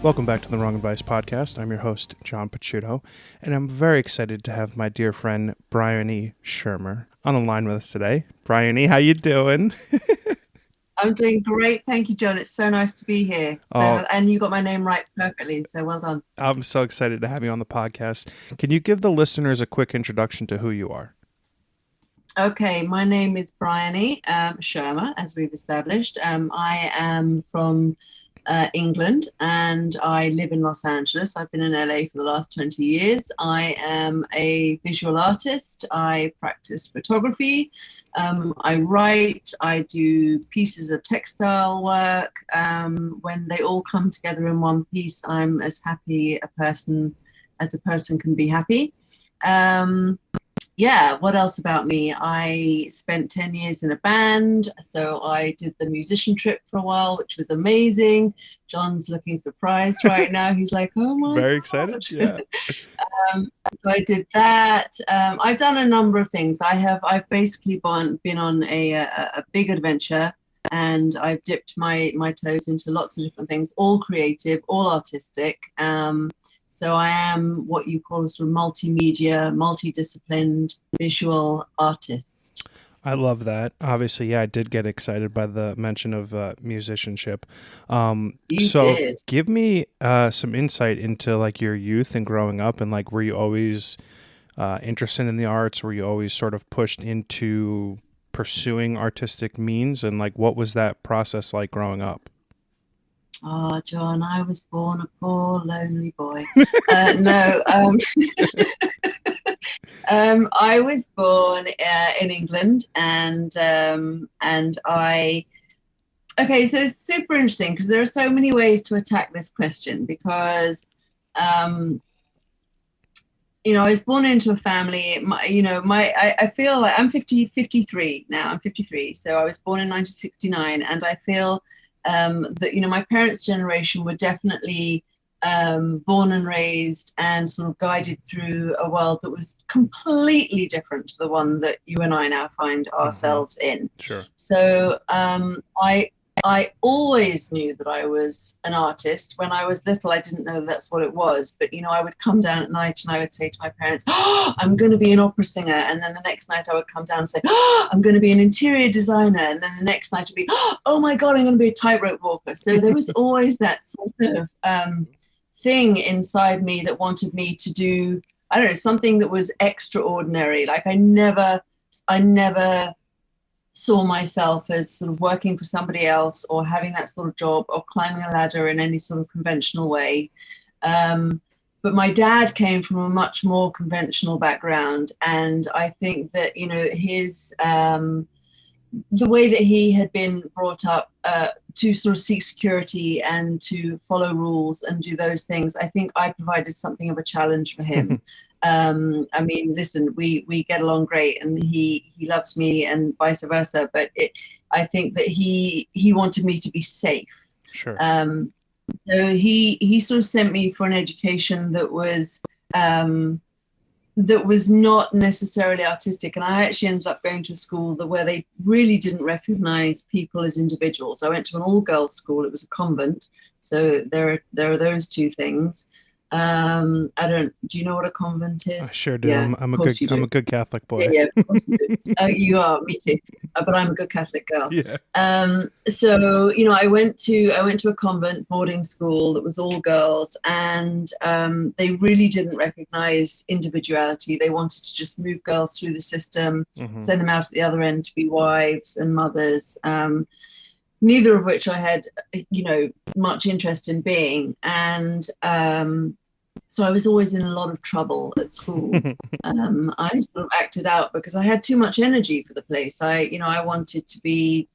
Welcome back to the Wrong Advice Podcast. I'm your host, John Picciuto, and I'm very excited to have my dear friend, Bryony Shearmur, on the line with us today. Bryony, how you doing? I'm doing great. Thank you, John. It's so nice to be here. And you got my name right perfectly, so well done. I'm so excited to have you on the podcast. Can you give the listeners a quick introduction to who you are? Okay, my name is Bryony Shearmur, as we've established. I am from England and I live in Los Angeles. I've been in LA for the last 20 years. I am a visual artist. I practice photography. I write. I do pieces of textile work. When they all come together in one piece, I'm as happy as a person can be happy. Yeah, what else about me? I spent 10 years in a band, so I did the musician trip for a while, which was amazing. John's looking surprised right now. He's like, oh my Very God. excited, yeah. So I did that. I've done a number of things. I've basically been on a big adventure, and I've dipped my toes into lots of different things, all creative, all artistic. So I am what you call a sort of multimedia, multidisciplined visual artist. I love that. Obviously, yeah, I did get excited by the mention of musicianship. You did. Give me some insight into like your youth and growing up, and like were you always interested in the arts? Were you always sort of pushed into pursuing artistic means, and like what was that process like growing up? Oh, John, I was born a poor, lonely boy. No, I was born in England, and okay, so it's super interesting because there are so many ways to attack this question because, I was born into a family. I feel like I'm 53 now. I'm 53, so I was born in 1969, and I feel that my parents' generation were definitely born and raised and sort of guided through a world that was completely different to the one that you and I now find ourselves in. Sure. So I always knew that I was an artist. When I was little, I didn't know that's what it was. But, I would come down at night and I would say to my parents, oh, I'm going to be an opera singer. And then the next night I would come down and say, oh, I'm going to be an interior designer. And then the next night it would be, oh my God, I'm going to be a tightrope walker. So there was always that sort of thing inside me that wanted me to do, I don't know, something that was extraordinary. Like I never saw myself as sort of working for somebody else or having that sort of job or climbing a ladder in any sort of conventional way. But my dad came from a much more conventional background. And I think that, his, the way that he had been brought up to sort of seek security and to follow rules and do those things, I think I provided something of a challenge for him. I mean, listen, we get along great, and he loves me, and vice versa. But I think that he wanted me to be safe. Sure. So he sort of sent me for an education that was not necessarily artistic, and I actually ended up going to a school where they really didn't recognize people as individuals. I went to an all-girls school. It was a convent, so there are those two things. Do you know what a convent is? I sure do. Yeah, I'm a good Catholic boy. Yeah, of course you do. You are, me too. But I'm a good Catholic girl. Yeah. So I went to a convent boarding school that was all girls, and they really didn't recognize individuality. They wanted to just move girls through the system, send them out at the other end to be wives and mothers. Neither of which I had, much interest in being. And so I was always in a lot of trouble at school. I sort of acted out because I had too much energy for the place. I wanted to be,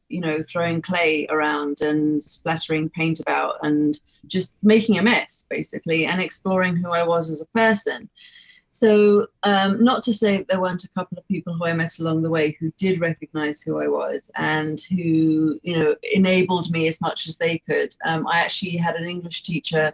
throwing clay around and splattering paint about and just making a mess, basically, and exploring who I was as a person. So not to say that there weren't a couple of people who I met along the way who did recognize who I was and who, enabled me as much as they could. I actually had an English teacher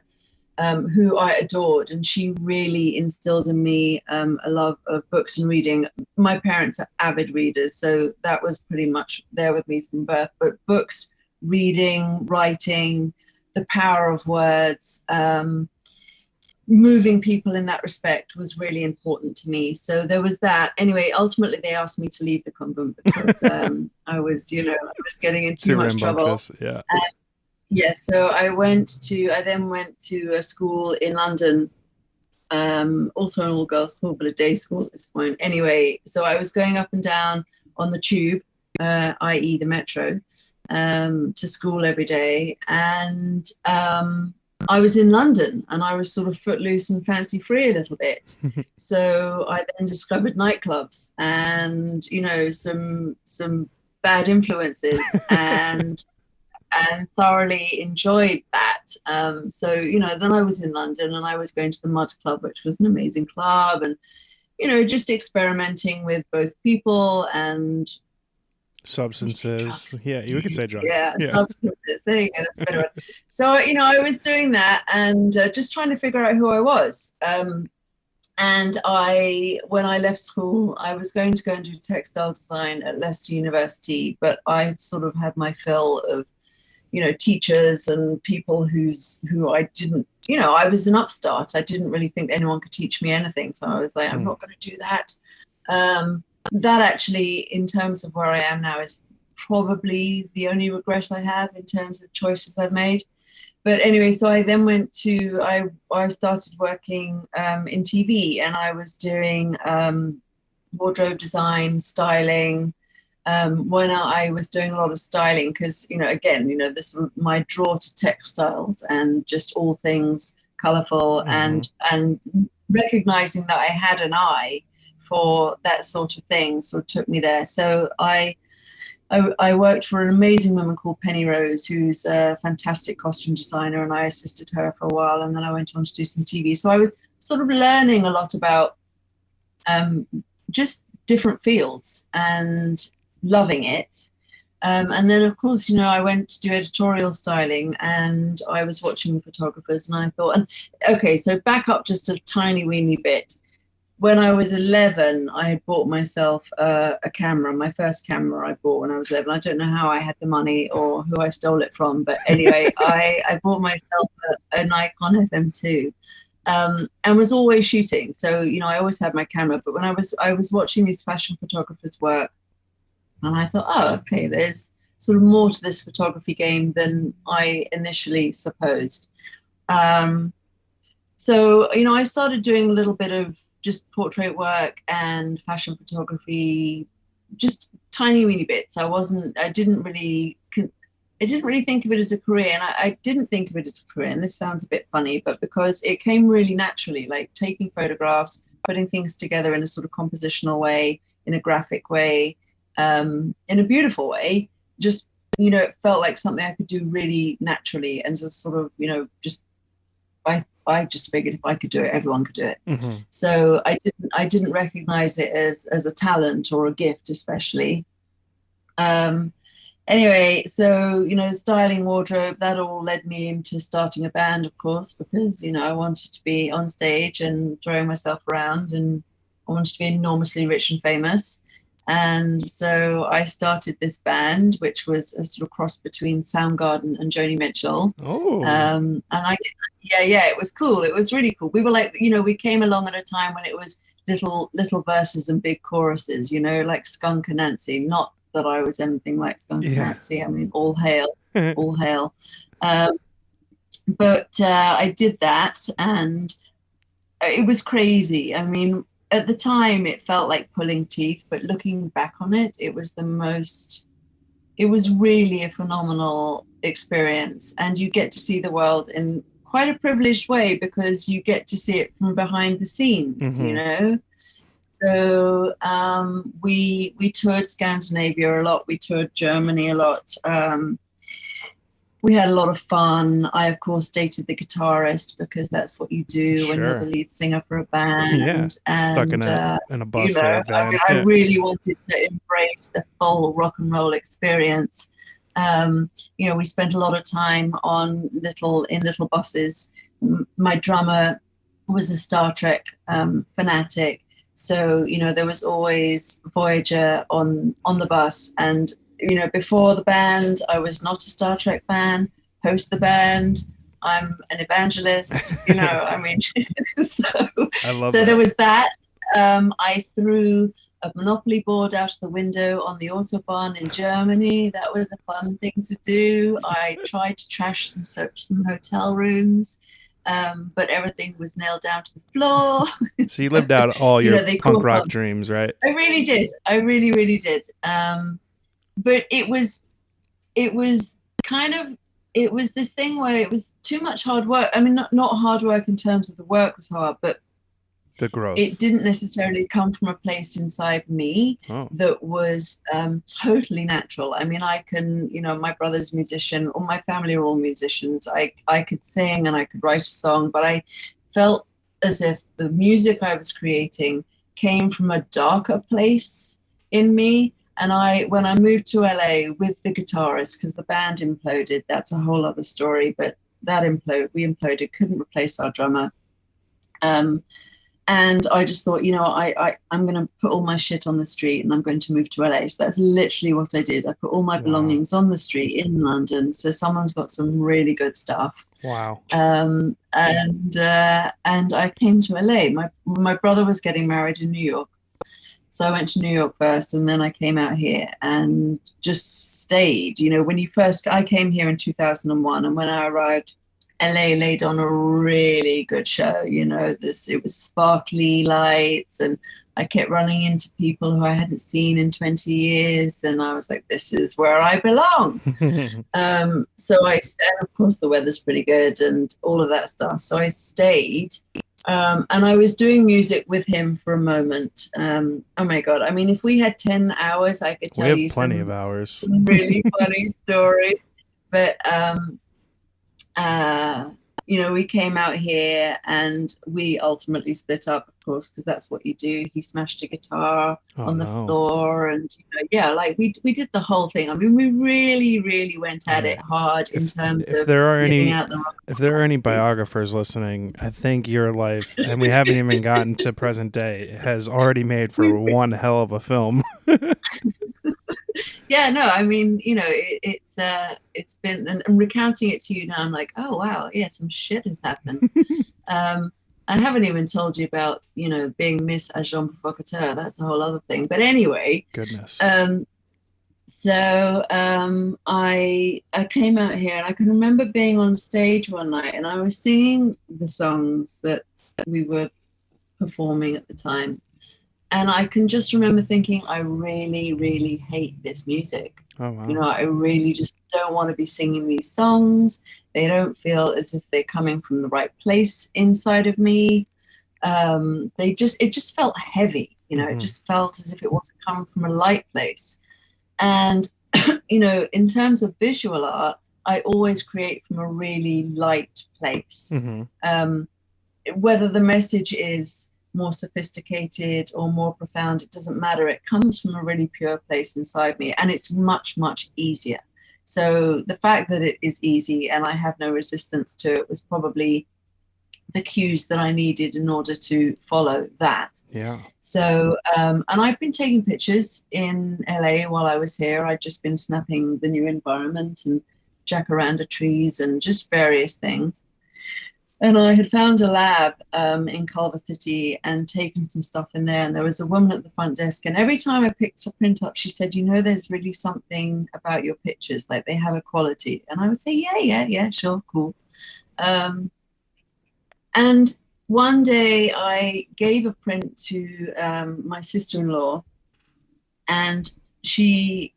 who I adored, and she really instilled in me a love of books and reading. My parents are avid readers, so that was pretty much there with me from birth. But books, reading, writing, the power of words. Moving people in that respect was really important to me. So there was that. Anyway, ultimately they asked me to leave the convent because I was getting in too much trouble. Yeah. Yeah. So I then went to a school in London, also an all-girls school, but a day school at this point. Anyway, so I was going up and down on the tube, i.e. the metro, to school every day. And I was in London and I was sort of footloose and fancy free a little bit. So I then discovered nightclubs and, some bad influences and thoroughly enjoyed that. So, then I was in London and I was going to the Mud Club, which was an amazing club, and, just experimenting with both people and substances. Yeah, you could say drugs. Yeah, substances. There you go. That's a better one. So, I was doing that and just trying to figure out who I was. And when I left school, I was going to go and do textile design at Leicester University, but I sort of had my fill of, teachers and people who I didn't, I was an upstart. I didn't really think anyone could teach me anything. So I was like, I'm not going to do that. That actually, in terms of where I am now, is probably the only regret I have in terms of choices I've made. But anyway, so I then I started working in TV, and I was doing wardrobe design, styling. When I was doing a lot of styling, because, this my draw to textiles and just all things colorful, and recognizing that I had an eye for that sort of thing sort of took me there. So I worked for an amazing woman called Penny Rose, who's a fantastic costume designer, and I assisted her for a while, and then I went on to do some TV. So I was sort of learning a lot about just different fields and loving it. And then, of course, I went to do editorial styling, and I was watching photographers, and I thought, okay, so back up just a tiny weeny bit. When I was 11, I had bought myself a camera. My first camera I bought when I was 11. I don't know how I had the money or who I stole it from, but anyway, I bought myself a Nikon FM2, and was always shooting. So, I always had my camera. But when I was watching these fashion photographers work, and I thought, oh, okay, there's sort of more to this photography game than I initially supposed. So, I started doing a little bit of just portrait work and fashion photography, just tiny weeny bits. I didn't really think of it as a career, and I didn't think of it as a career, and this sounds a bit funny, but because it came really naturally, like taking photographs, putting things together in a sort of compositional way, in a graphic way, in a beautiful way, just, it felt like something I could do really naturally, and just sort of, just I just figured if I could do it, everyone could do it. So I didn't recognize it as a talent or a gift, especially. Anyway, so, styling, wardrobe, that all led me into starting a band, of course, because, I wanted to be on stage and throwing myself around, and I wanted to be enormously rich and famous. And so I started this band, which was a sort of cross between Soundgarden and Joni Mitchell. Oh. And it was cool. It was really cool. We were like, we came along at a time when it was little verses and big choruses, like Skunk and Nancy. Not that I was anything like Skunk and Nancy. I mean, all hail, all hail. But I did that, and it was crazy. I mean, at the time, it felt like pulling teeth, but looking back on it, it was really a phenomenal experience. And you get to see the world in quite a privileged way, because you get to see it from behind the scenes, So we toured Scandinavia a lot. We toured Germany a lot. We had a lot of fun. I, of course, dated the guitarist, because that's what you do when you're the lead singer for a band. Yeah, and, stuck in a bus or a van. I really wanted to embrace the full rock and roll experience. We spent a lot of time in little buses. My drummer was a Star Trek fanatic, so there was always Voyager on the bus. And before the band, I was not a Star Trek fan. Post the band, I'm an evangelist, you know, I mean, so, I love so there that. was that. I threw a Monopoly board out of the window on the Autobahn in Germany. That was a fun thing to do. I tried to trash some hotel rooms, but everything was nailed down to the floor. So you So, lived out all you your know, they punk caught rock on. dreams, right? I really did. I really, really did. But it was kind of it was this thing where it was too much hard work. I mean, not hard work in terms of the work was hard, but The it growth. didn't necessarily come from a place inside me Oh, that was totally natural. I mean, I can, you know, my brother's a musician, all my family are all musicians. I could sing and I could write a song, but I felt as if the music I was creating came from a darker place in me. And when I moved to LA with the guitarist, because the band imploded, that's a whole other story, but we imploded, couldn't replace our drummer. Um, and I just thought, you know, I'm going to put all my shit on the street and I'm going to move to LA. So that's literally what I did. I put all my wow. belongings on the street in London. So someone's got some really good stuff. Wow. And I came to LA. My brother was getting married in New York. So I went to New York first and then I came out here and just stayed. You know, I came here in 2001, and when I arrived, LA laid on a really good show. You know, it was sparkly lights, and I kept running into people who I hadn't seen in 20 years, and I was like, this is where I belong. And of course the weather's pretty good and all of that stuff. So I stayed. And I was doing music with him for a moment. Oh my God. I mean, if we had 10 hours, I could We tell have you plenty of some hours. really funny stories. But uh, you know, we came out here and we ultimately split up, of course, because that's what you do. He smashed a guitar Oh on the no. floor, and you know, yeah, like we did the whole thing. I mean, we really, really went at it Yeah. hard in If terms if of there are living any out the if there are any rock. biographers listening, I think your life, and we haven't even gotten to present day, has already made for We, one hell of a film. yeah, no, I mean, you know, it's been, and recounting it to you now, I'm like, oh wow, yeah, some shit has happened. Um, I haven't even told you about, you know, being Miss Agent Provocateur. That's a whole other thing. But anyway, Goodness. um, I came out here and I can remember being on stage one night and I was singing the songs that we were performing at the time. And I can just remember thinking, I really, really hate this music. Oh You know, wow. I really just don't want to be singing these songs. They don't feel as if they're coming from the right place inside of me. It just felt heavy. You know, it Hmm. just felt as if it wasn't coming from a light place. And, you know, in terms of visual art, I always create from a really light place. Hmm. Um, Whether the message is more sophisticated or more profound, it doesn't matter. It comes from a really pure place inside me, and it's much, much easier. So the fact that it is easy and I have no resistance to it was probably the cues that I needed in order to follow that. Yeah. And I've been taking pictures in LA while I was here. I'd just been snapping the new environment and jacaranda trees and just various things. And I had found a lab in Culver City and taken some stuff in there. And there was a woman at the front desk. And every time I picked a print up, she said, you know, there's really something about your pictures, like they have a quality. And I would say, yeah, yeah, yeah, sure, cool. Um, and one day I gave a print to my sister-in-law, and she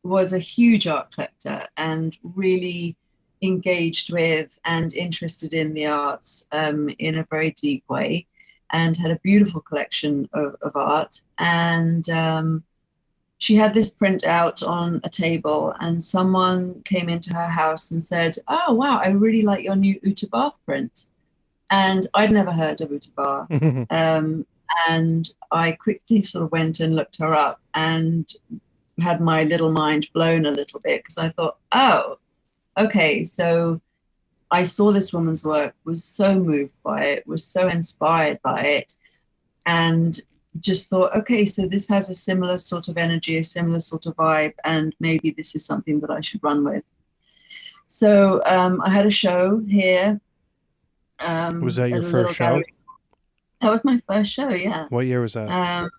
was a huge art collector and really engaged with and interested in the arts in a very deep way, and had a beautiful collection of art. And she had this print out on a table, and someone came into her house and said, oh, wow, I really like your new Uta Bath print. And I'd never heard of Uta Bath. Um, and I quickly sort of went and looked her up and had my little mind blown a little bit because I thought, oh, okay, so I saw this woman's work, was so moved by it, was so inspired by it, and just thought, okay, so this has a similar sort of energy, a similar sort of vibe, and maybe this is something that I should run with. So I had a show here Was that at your a first little show? gallery. That was my first show, yeah. What year was that? Um,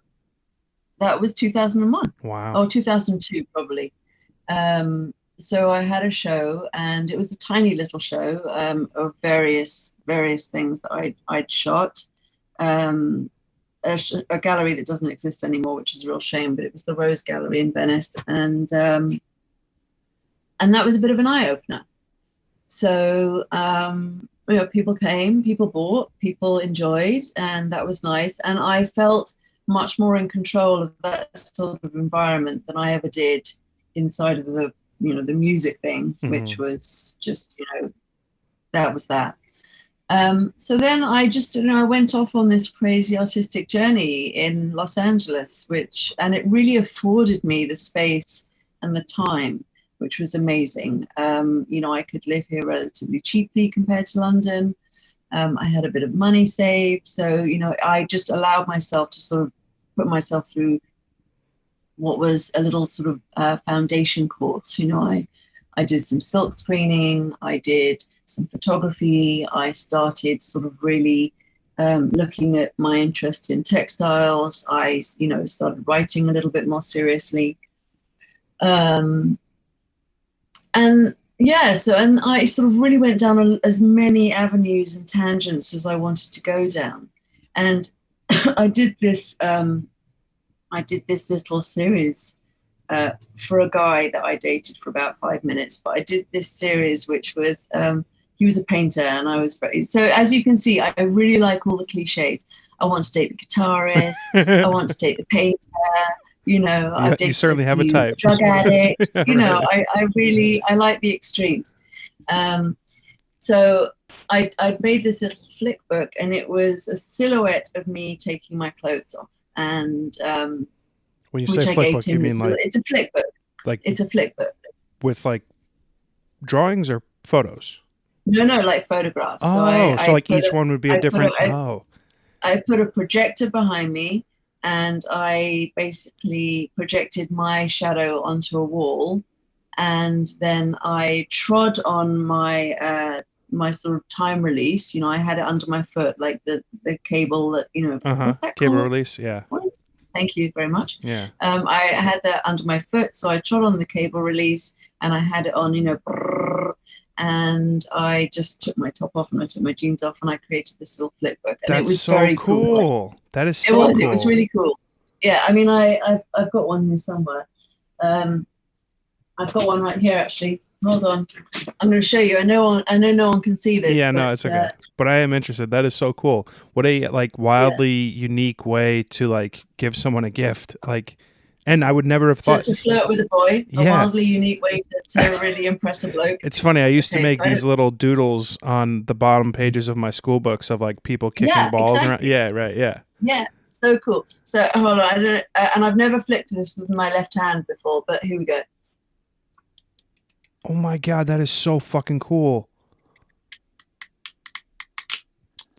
that was 2001 Wow. or 2002 probably. So I had a show, and it was a tiny little show of various things that I'd shot. Um, a gallery that doesn't exist anymore, which is a real shame, but it was the Rose Gallery in Venice, and that was a bit of an eye opener. So people came, people bought, people enjoyed, and that was nice. And I felt much more in control of that sort of environment than I ever did inside of the music thing, which was just, that was that. So then I went off on this crazy artistic journey in Los Angeles, and it really afforded me the space and the time, which was amazing. I could live here relatively cheaply compared to London. I had a bit of money saved. So, I just allowed myself to sort of put myself through what was a little sort of foundation course. I did some silk screening, I did some photography, I started sort of really looking at my interest in textiles. I, started writing a little bit more seriously. And I sort of really went down as many avenues and tangents as I wanted to go down. And I did this little series for a guy that I dated for about 5 minutes. But I did this series, which was, he was a painter, and I was so as you can see, I really like all the cliches. I want to date the guitarist. I want to date the painter. I've dated you certainly have a type. Drug addicts. Right. I like the extremes. So I'd made this little flick book, and it was a silhouette of me taking my clothes off. And when you say flick book, you mean like it's a flick book. Like it's a flick book with like drawings or photos? No, like photographs. Oh, so like each one would be a different. I put a projector behind me, and I basically projected my shadow onto a wall, and then I trod on my my sort of time release. I had it under my foot, like the cable that what's that cable called? release, yeah. Thank you very much. Yeah. I had that under my foot, so I trod on the cable release, and I had it on, and I just took my top off and I took my jeans off, and I created this little flip book. And That's it was so very cool. That is so cool. It was really cool. Yeah, I mean, I've got one here somewhere. I've got one right here, actually. Hold on. I'm going to show you. I know no one can see this. Yeah, no, it's okay. But I am interested. That is so cool. What a wildly unique way to like give someone a gift. And I would never have thought to flirt with a boy. A wildly unique way to really impress a bloke. It's funny. I used to make these little doodles on the bottom pages of my school books of like people kicking balls around. Yeah, right. Yeah. Yeah. So cool. So hold on. And I've never flicked this with my left hand before, but here we go. Oh my God, that is so fucking cool.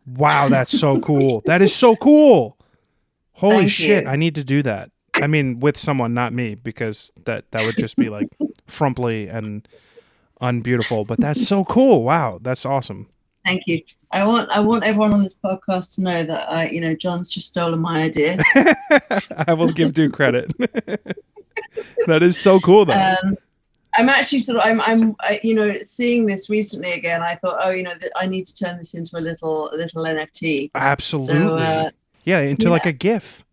Wow, that's so cool. That is so cool. Holy shit, I need to do that. I mean, with someone, not me, because that would just be like frumply and unbeautiful, but that's so cool. Wow, that's awesome. Thank you. I want everyone on this podcast to know that John's just stolen my idea. I will give due credit. That is so cool though. I'm actually I'm seeing this recently again. I thought, that I need to turn this into a little NFT. Absolutely. So, into like a GIF.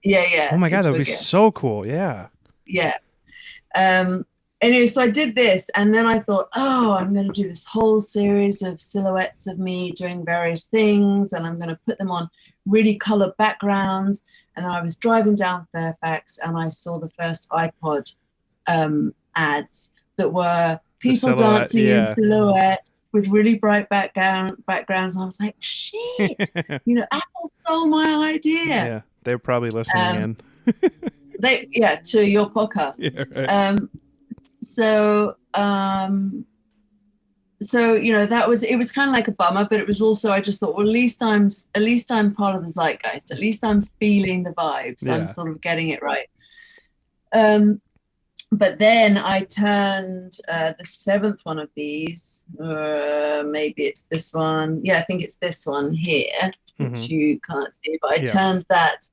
Yeah. Oh my God, that would be so cool. Yeah. Yeah. Anyway, so I did this, and then I thought, I'm going to do this whole series of silhouettes of me doing various things, and I'm going to put them on really colored backgrounds. And then I was driving down Fairfax, and I saw the first iPod ads that were people dancing in silhouette with really bright backgrounds. And I was like, shit, Apple stole my idea. Yeah, they were probably listening in. To your podcast. Yeah, right. It was kind of like a bummer, but it was also, I just thought, well, at least I'm part of the zeitgeist. At least I'm feeling the vibes. Yeah. I'm sort of getting it right. but then I turned the seventh one of these, maybe it's this one. Yeah, I think it's this one here, Hmm. which you can't see, but I Yeah. turned that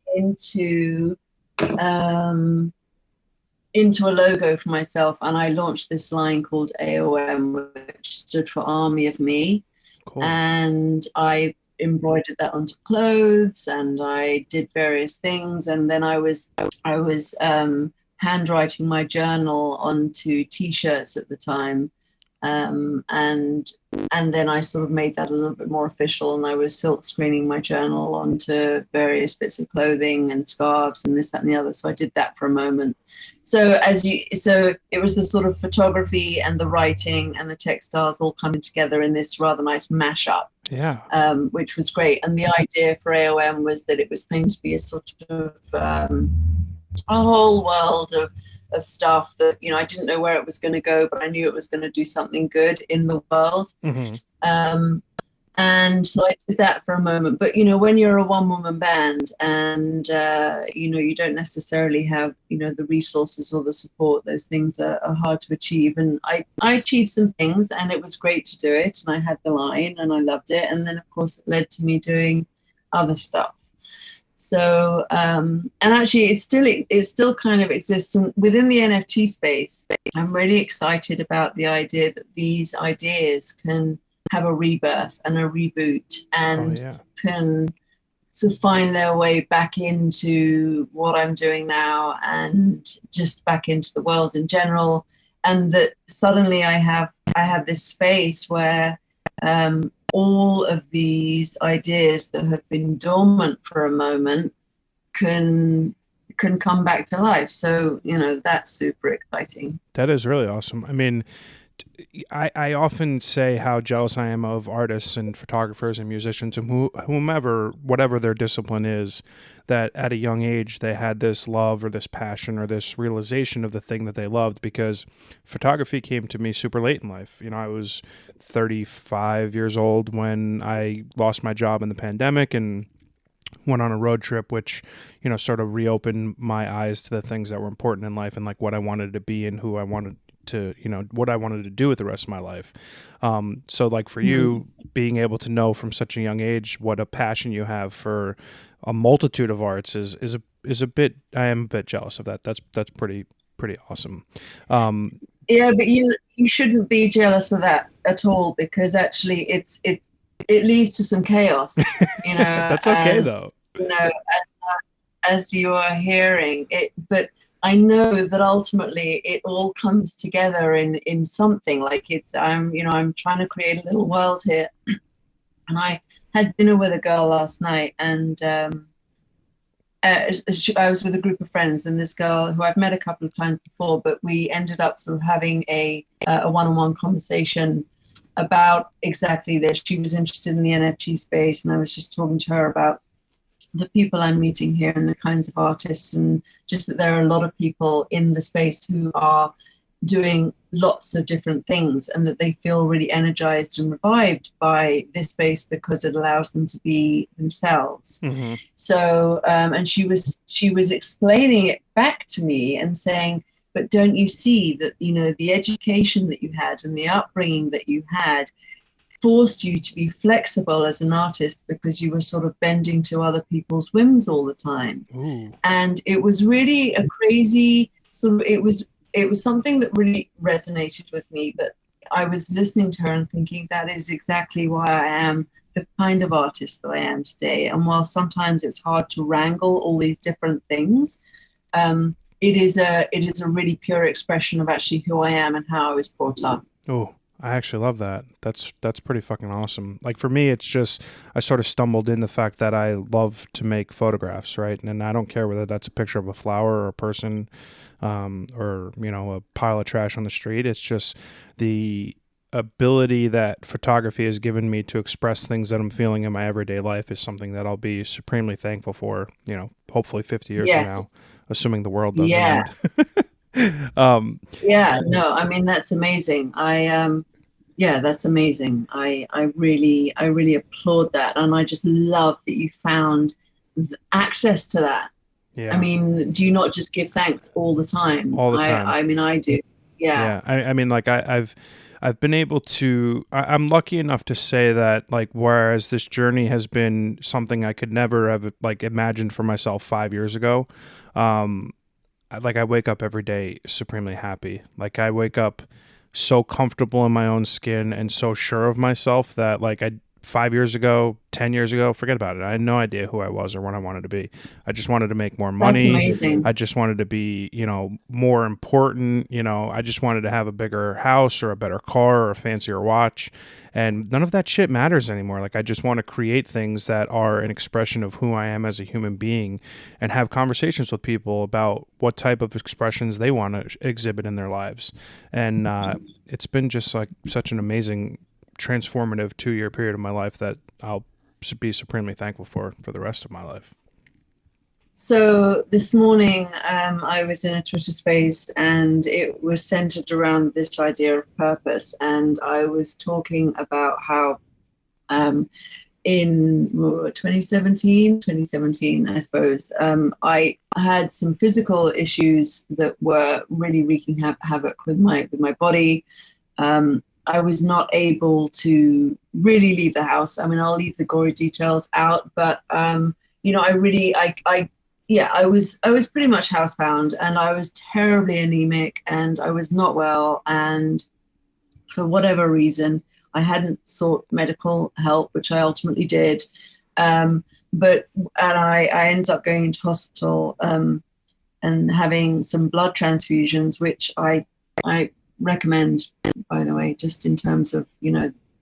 um, into a logo for myself, and I launched this line called AOM, which stood for Army of Me, Cool. and I embroidered that onto clothes, and I did various things, and then I was handwriting my journal onto t-shirts at the time, and then I sort of made that a little bit more official, and I was silk screening my journal onto various bits of clothing and scarves and this, that, and the other. So I did that for a moment. So it was the sort of photography and the writing and the textiles all coming together in this rather nice mashup, Yeah. which was great. And the idea for AOM was that it was going to be a sort of a whole world of stuff that, I didn't know where it was going to go, but I knew it was going to do something good in the world. Hmm. Um, and so I did that for a moment. But, when you're a one-woman band and, you don't necessarily have, the resources or the support, those things are hard to achieve. And I achieved some things, and it was great to do it. And I had the line and I loved it. And then, of course, it led to me doing other stuff. So, and actually, it still kind of exists within the NFT space. I'm really excited about the idea that these ideas can have a rebirth and a reboot, Oh and yeah. can sort of find their way back into what I'm doing now, and just back into the world in general. And that suddenly I have this space where all of these ideas that have been dormant for a moment can come back to life. So, that's super exciting. That is really awesome. I mean, I often say how jealous I am of artists and photographers and musicians and whomever, whatever their discipline is, that at a young age they had this love or this passion or this realization of the thing that they loved, because photography came to me super late in life. I was 35 years old when I lost my job in the pandemic and went on a road trip, which, sort of reopened my eyes to the things that were important in life and like what I wanted to be and who I wanted to, what I wanted to do with the rest of my life. So like for you, Mm. being able to know from such a young age what a passion you have for a multitude of arts is a bit, I am a bit jealous of that. That's pretty awesome. Um, Yeah, but you shouldn't be jealous of that at all, because actually it leads to some chaos, that's okay as though. you know, as you are hearing it. But I know that ultimately it all comes together in something. Like I'm trying to create a little world here. And I had dinner with a girl last night, and I was with a group of friends, and this girl who I've met a couple of times before, but we ended up sort of having a one-on-one conversation about exactly this. She was interested in the NFT space, and I was just talking to her about the people I'm meeting here and the kinds of artists, and just that there are a lot of people in the space who are doing lots of different things, and that they feel really energized and revived by this space because it allows them to be themselves. Hmm. So, and she was explaining it back to me and saying, but don't you see that, the education that you had and the upbringing that you had forced you to be flexible as an artist, because you were sort of bending to other people's whims all the time. Ooh. And it was really a crazy sort of, it was something that really resonated with me. But I was listening to her and thinking, that is exactly why I am the kind of artist that I am today. And while sometimes it's hard to wrangle all these different things, it is a really pure expression of actually who I am and how I was brought up. Oh, I actually love that. That's pretty fucking awesome. Like for me, it's just I sort of stumbled in the fact that I love to make photographs, right? And I don't care whether that's a picture of a flower or a person, or a pile of trash on the street. It's just the ability that photography has given me to express things that I'm feeling in my everyday life is something that I'll be supremely thankful for. Hopefully 50 years from now, Yes. assuming the world doesn't Yeah. end. um, Yeah. No, I mean, that's amazing. Yeah, that's amazing. I really applaud that. And I just love that you found access to that. I Yeah. mean, do you not just give thanks all the time? All the time. I mean, I do. Yeah. Yeah, I mean, like I've been able to. I'm lucky enough to say that, like, whereas this journey has been something I could never have like imagined for myself 5 years ago. Um, like I wake up every day supremely happy. Like I wake up so comfortable in my own skin and so sure of myself that like I 5 years ago, 10 years ago, forget about it. I had no idea who I was or what I wanted to be. I just wanted to make more That's money. amazing. I just wanted to be, more important. I just wanted to have a bigger house or a better car or a fancier watch. And none of that shit matters anymore. Like I just want to create things that are an expression of who I am as a human being and have conversations with people about what type of expressions they want to exhibit in their lives. And it's been just like such an amazing transformative 2 year period of my life that I'll be supremely thankful for the rest of my life. So this morning, I was in a Twitter space and it was centered around this idea of purpose. And I was talking about how in 2017, I suppose, I had some physical issues that were really wreaking havoc with my body. I was not able to really leave the house. I mean, I'll leave the gory details out, but I really, yeah, I was pretty much housebound, and I was terribly anemic, and I was not well, and for whatever reason, I hadn't sought medical help, which I ultimately did. I ended up going into hospital and having some blood transfusions, which I recommend, by the way, just in terms of,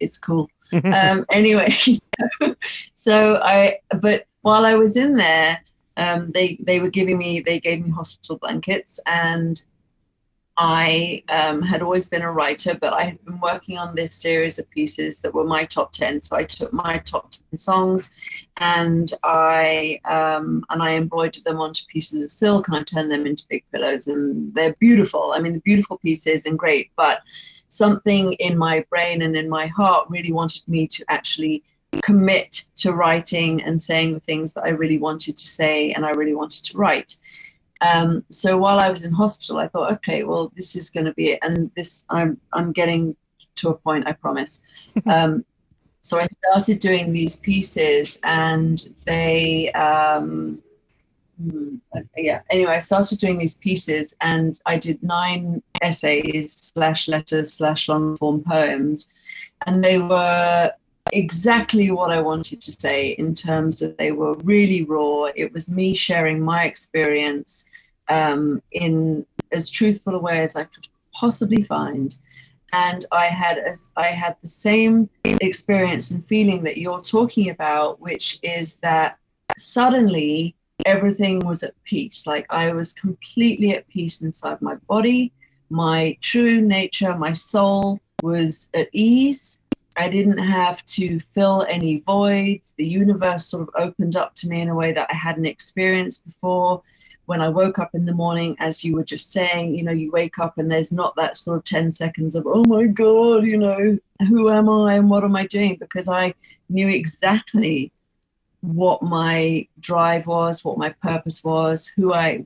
it's cool. Anyway, but while I was in there, they gave me hospital blankets, and I had always been a writer, but I had been working on this series of pieces that were my top 10. So I took my top 10 songs and I embroidered them onto pieces of silk, and I turned them into big pillows, and they're beautiful. I mean, they're beautiful pieces and great, but something in my brain and in my heart really wanted me to actually commit to writing and saying the things that I really wanted to say and I really wanted to write. So while I was in hospital, I thought, okay, well, this is going to be it. And I'm getting to a point, I promise. So I started doing these pieces, and anyway, I started doing these pieces, and I did 9 essays / letters / long form poems. And they were exactly what I wanted to say, in terms of they were really raw. It was me sharing my experience in as truthful a way as I could possibly find. And I had the same experience and feeling that you're talking about, which is that suddenly everything was at peace. Like I was completely at peace inside my body. My true nature, my soul was at ease. I didn't have to fill any voids. The universe sort of opened up to me in a way that I hadn't experienced before. When I woke up in the morning, as you were just saying, you wake up and there's not that sort of 10 seconds of, oh my God, who am I and what am I doing? Because I knew exactly what my drive was, what my purpose was, who I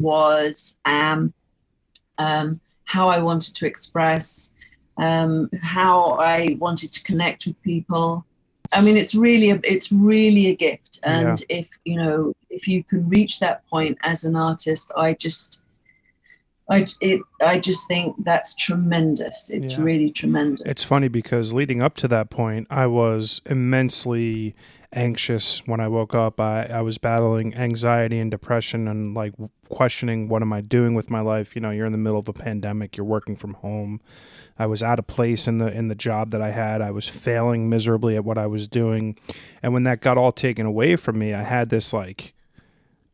am, how I wanted to express, how I wanted to connect with people. I mean, it's really a gift. And Yeah. if you can reach that point as an artist, I just think that's tremendous. It's Yeah. really tremendous. It's funny because leading up to that point, I was immensely anxious when I woke up. I was battling anxiety and depression and like questioning, what am I doing with my life? You're in the middle of a pandemic, you're working from home. I was out of place in the job that I had. I was failing miserably at what I was doing. And when that got all taken away from me, I had this like,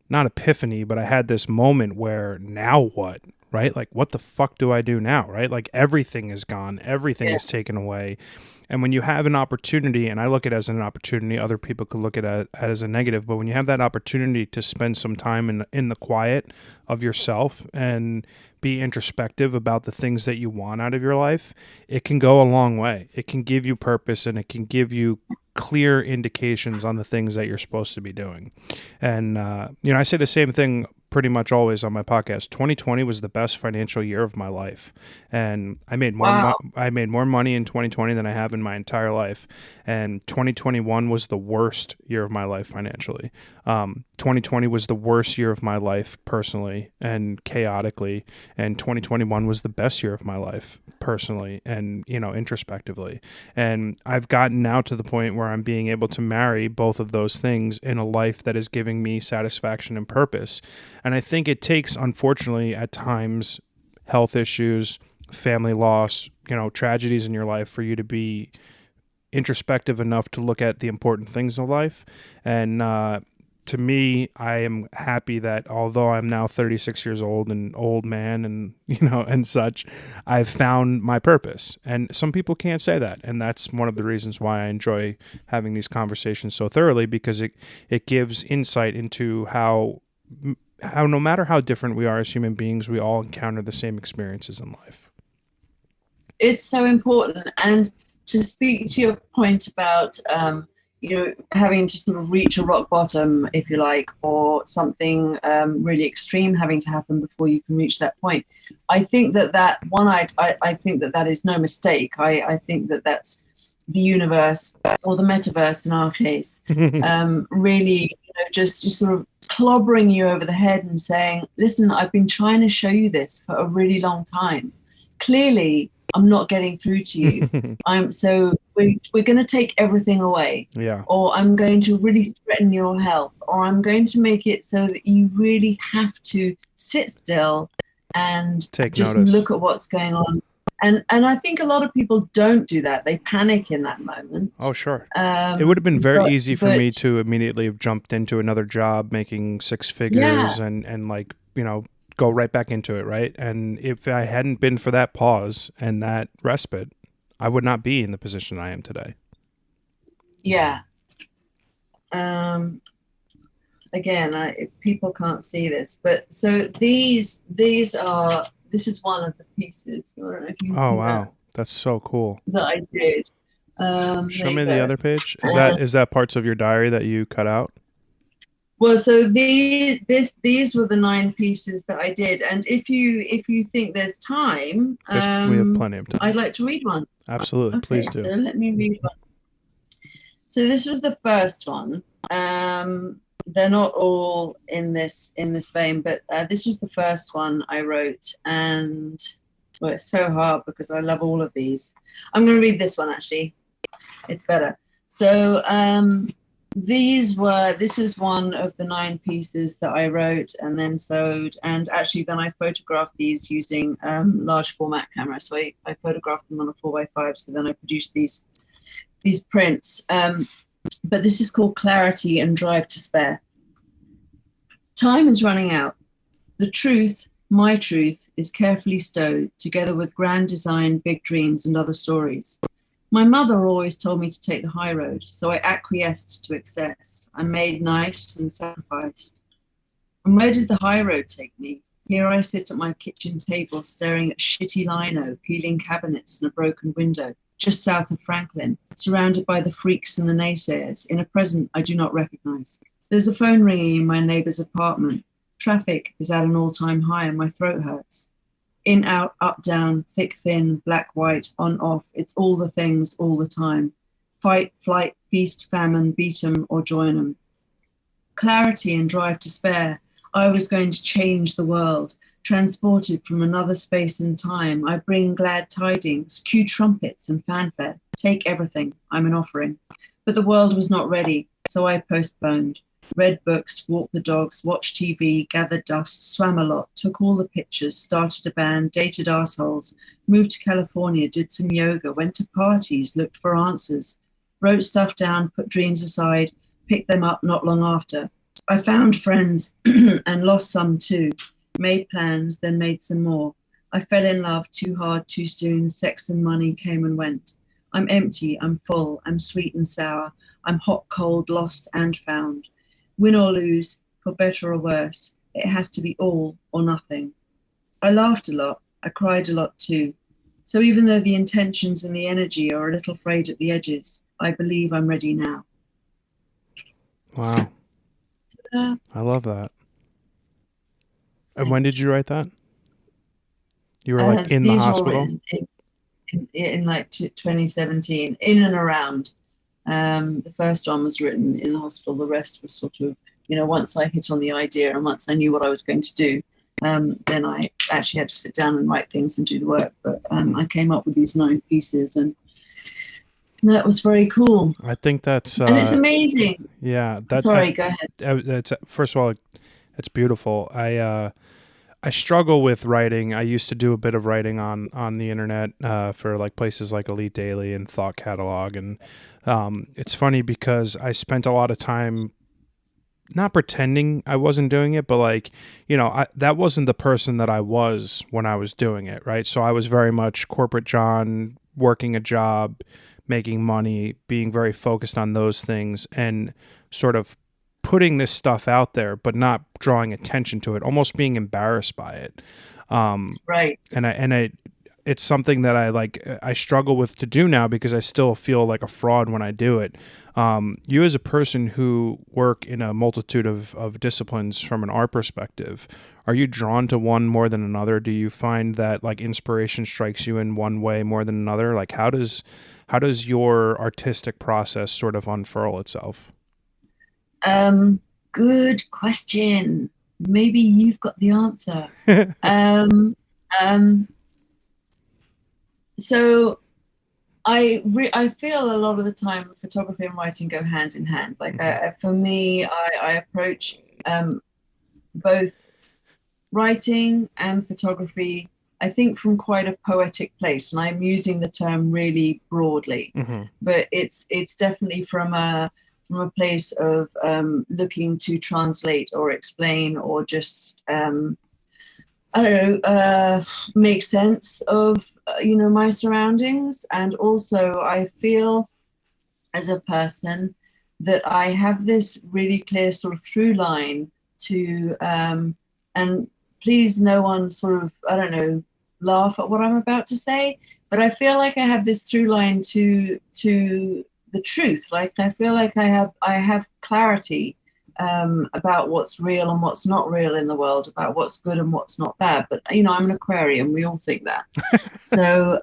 not epiphany, but I had this moment where, now what? Right? Like, what the fuck do I do now? Right? Like, everything is gone. Everything is taken away. And when you have an opportunity, and I look at it as an opportunity, other people could look at it as a negative, but when you have that opportunity to spend some time in the quiet of yourself and be introspective about the things that you want out of your life, it can go a long way. It can give you purpose, and it can give you clear indications on the things that you're supposed to be doing. And, I say the same thing pretty much always on my podcast, 2020 was the best financial year of my life, and Wow. I made more money in 2020 than I have in my entire life, and 2021 was the worst year of my life financially. 2020 was the worst year of my life personally and chaotically, and 2021 was the best year of my life personally and, introspectively. And I've gotten now to the point where I'm being able to marry both of those things in a life that is giving me satisfaction and purpose. And I think it takes, unfortunately, at times, health issues, family loss, tragedies in your life for you to be introspective enough to look at the important things of life. And to me, I am happy that although I'm now 36 years old, and old man, and and such, I've found my purpose. And some people can't say that, and that's one of the reasons why I enjoy having these conversations so thoroughly, because it gives insight into how no matter how different we are as human beings, we all encounter the same experiences in life. It's so important. And to speak to your point about, having to sort of reach a rock bottom, if you like, or something really extreme having to happen before you can reach that point. I think that one, I think that is no mistake. I think that that's the universe, or the metaverse in our case, really, just sort of clobbering you over the head and saying, listen, I've been trying to show you this for a really long time. Clearly, I'm not getting through to you. We're going to take everything away. Yeah. Or I'm going to really threaten your health, or I'm going to make it so that you really have to sit still and Take just notice. look at what's going on. And I think a lot of people don't do that. They panic in that moment. Oh, sure. It would have been very easy for me to immediately have jumped into another job making six figures, and like, go right back into it, right? And if I hadn't been for that pause and that respite, I would not be in the position I am today. Yeah. Again, people can't see this, but so this is one of the pieces. I don't know if you Oh, wow. That's so cool. That I did. Show me the other page. Is that parts of your diary that you cut out? Well, so these were the 9 pieces that I did, and if you think there's time, we have plenty of time. I'd like to read one. Absolutely, okay, please do. So let me read one. So this was the first one. They're not all in this vein, but this was the first one I wrote, and it's so hard because I love all of these. I'm going to read this one actually. It's better. So this is one of the 9 pieces that I wrote and then sewed, and actually then I photographed these using large format camera. So I photographed them on a 4x5. So then I produced these prints. But this is called Clarity and Drive to Spare. Time is running out. The truth, my truth, is carefully stowed together with grand design, big dreams, and other stories. My mother always told me to take the high road, so I acquiesced to excess. I made nice and sacrificed. And where did the high road take me? Here I sit at my kitchen table staring at shitty lino, peeling cabinets and a broken window, just south of Franklin, surrounded by the freaks and the naysayers, in a present I do not recognize. There's a phone ringing in my neighbor's apartment. Traffic is at an all-time high and my throat hurts. In, out, up, down, thick, thin, black, white, on, off. It's all the things, all the time. Fight, flight, feast, famine, beat 'em or join 'em. Clarity and drive to spare. I was going to change the world. Transported from another space and time, I bring glad tidings, cue trumpets and fanfare. Take everything, I'm an offering. But the world was not ready, so I postponed. Read books, walked the dogs, watched TV, gathered dust, swam a lot, took all the pictures, started a band, dated assholes, moved to California, did some yoga, went to parties, looked for answers, wrote stuff down, put dreams aside, picked them up not long after. I found friends and lost some too, made plans, then made some more. I fell in love too hard, too soon, sex and money came and went. I'm empty, I'm full, I'm sweet and sour, I'm hot, cold, lost and found. Win or lose, for better or worse, it has to be all or nothing. I laughed a lot, I cried a lot too. So even though the intentions and the energy are a little frayed at the edges, I believe I'm ready now. Wow. I love that. And when did you write that? You were like in the These were all hospital? written in like 2017, in and around. The first one was written in the hospital. The rest was sort of, once I hit on the idea and once I knew what I was going to do, then I actually had to sit down and write things and do the work. But I came up with these 9 pieces, and that was very cool. I think that's And it's amazing. yeah. Sorry, go ahead. That's first of all, it's beautiful. I struggle with writing. I used to do a bit of writing on the internet for like places like Elite Daily and Thought Catalog, and it's funny because I spent a lot of time not pretending I wasn't doing it, but like, that wasn't the person that I was when I was doing it, right? So I was very much corporate John, working a job, making money, being very focused on those things, and sort of putting this stuff out there, but not drawing attention to it, almost being embarrassed by it. Right. It's something that I struggle with to do now because I still feel like a fraud when I do it. You as a person who work in a multitude of disciplines from an art perspective, are you drawn to one more than another? Do you find that like inspiration strikes you in one way more than another? Like how does your artistic process sort of unfurl itself? Good question. Maybe you've got the answer. So I feel a lot of the time photography and writing go hand in hand. Like for me, I approach both writing and photography, I think, from quite a poetic place, and I'm using the term really broadly, but it's definitely from a place of looking to translate or explain or just I don't know, make sense of my surroundings. And also I feel as a person that I have this really clear sort of through line to and please no one sort of, I don't know, laugh at what I'm about to say, but I feel like I have this through line to the truth. Like I feel like I have clarity about what's real and what's not real in the world, about what's good and what's not bad. But I'm an Aquarian. We all think that. So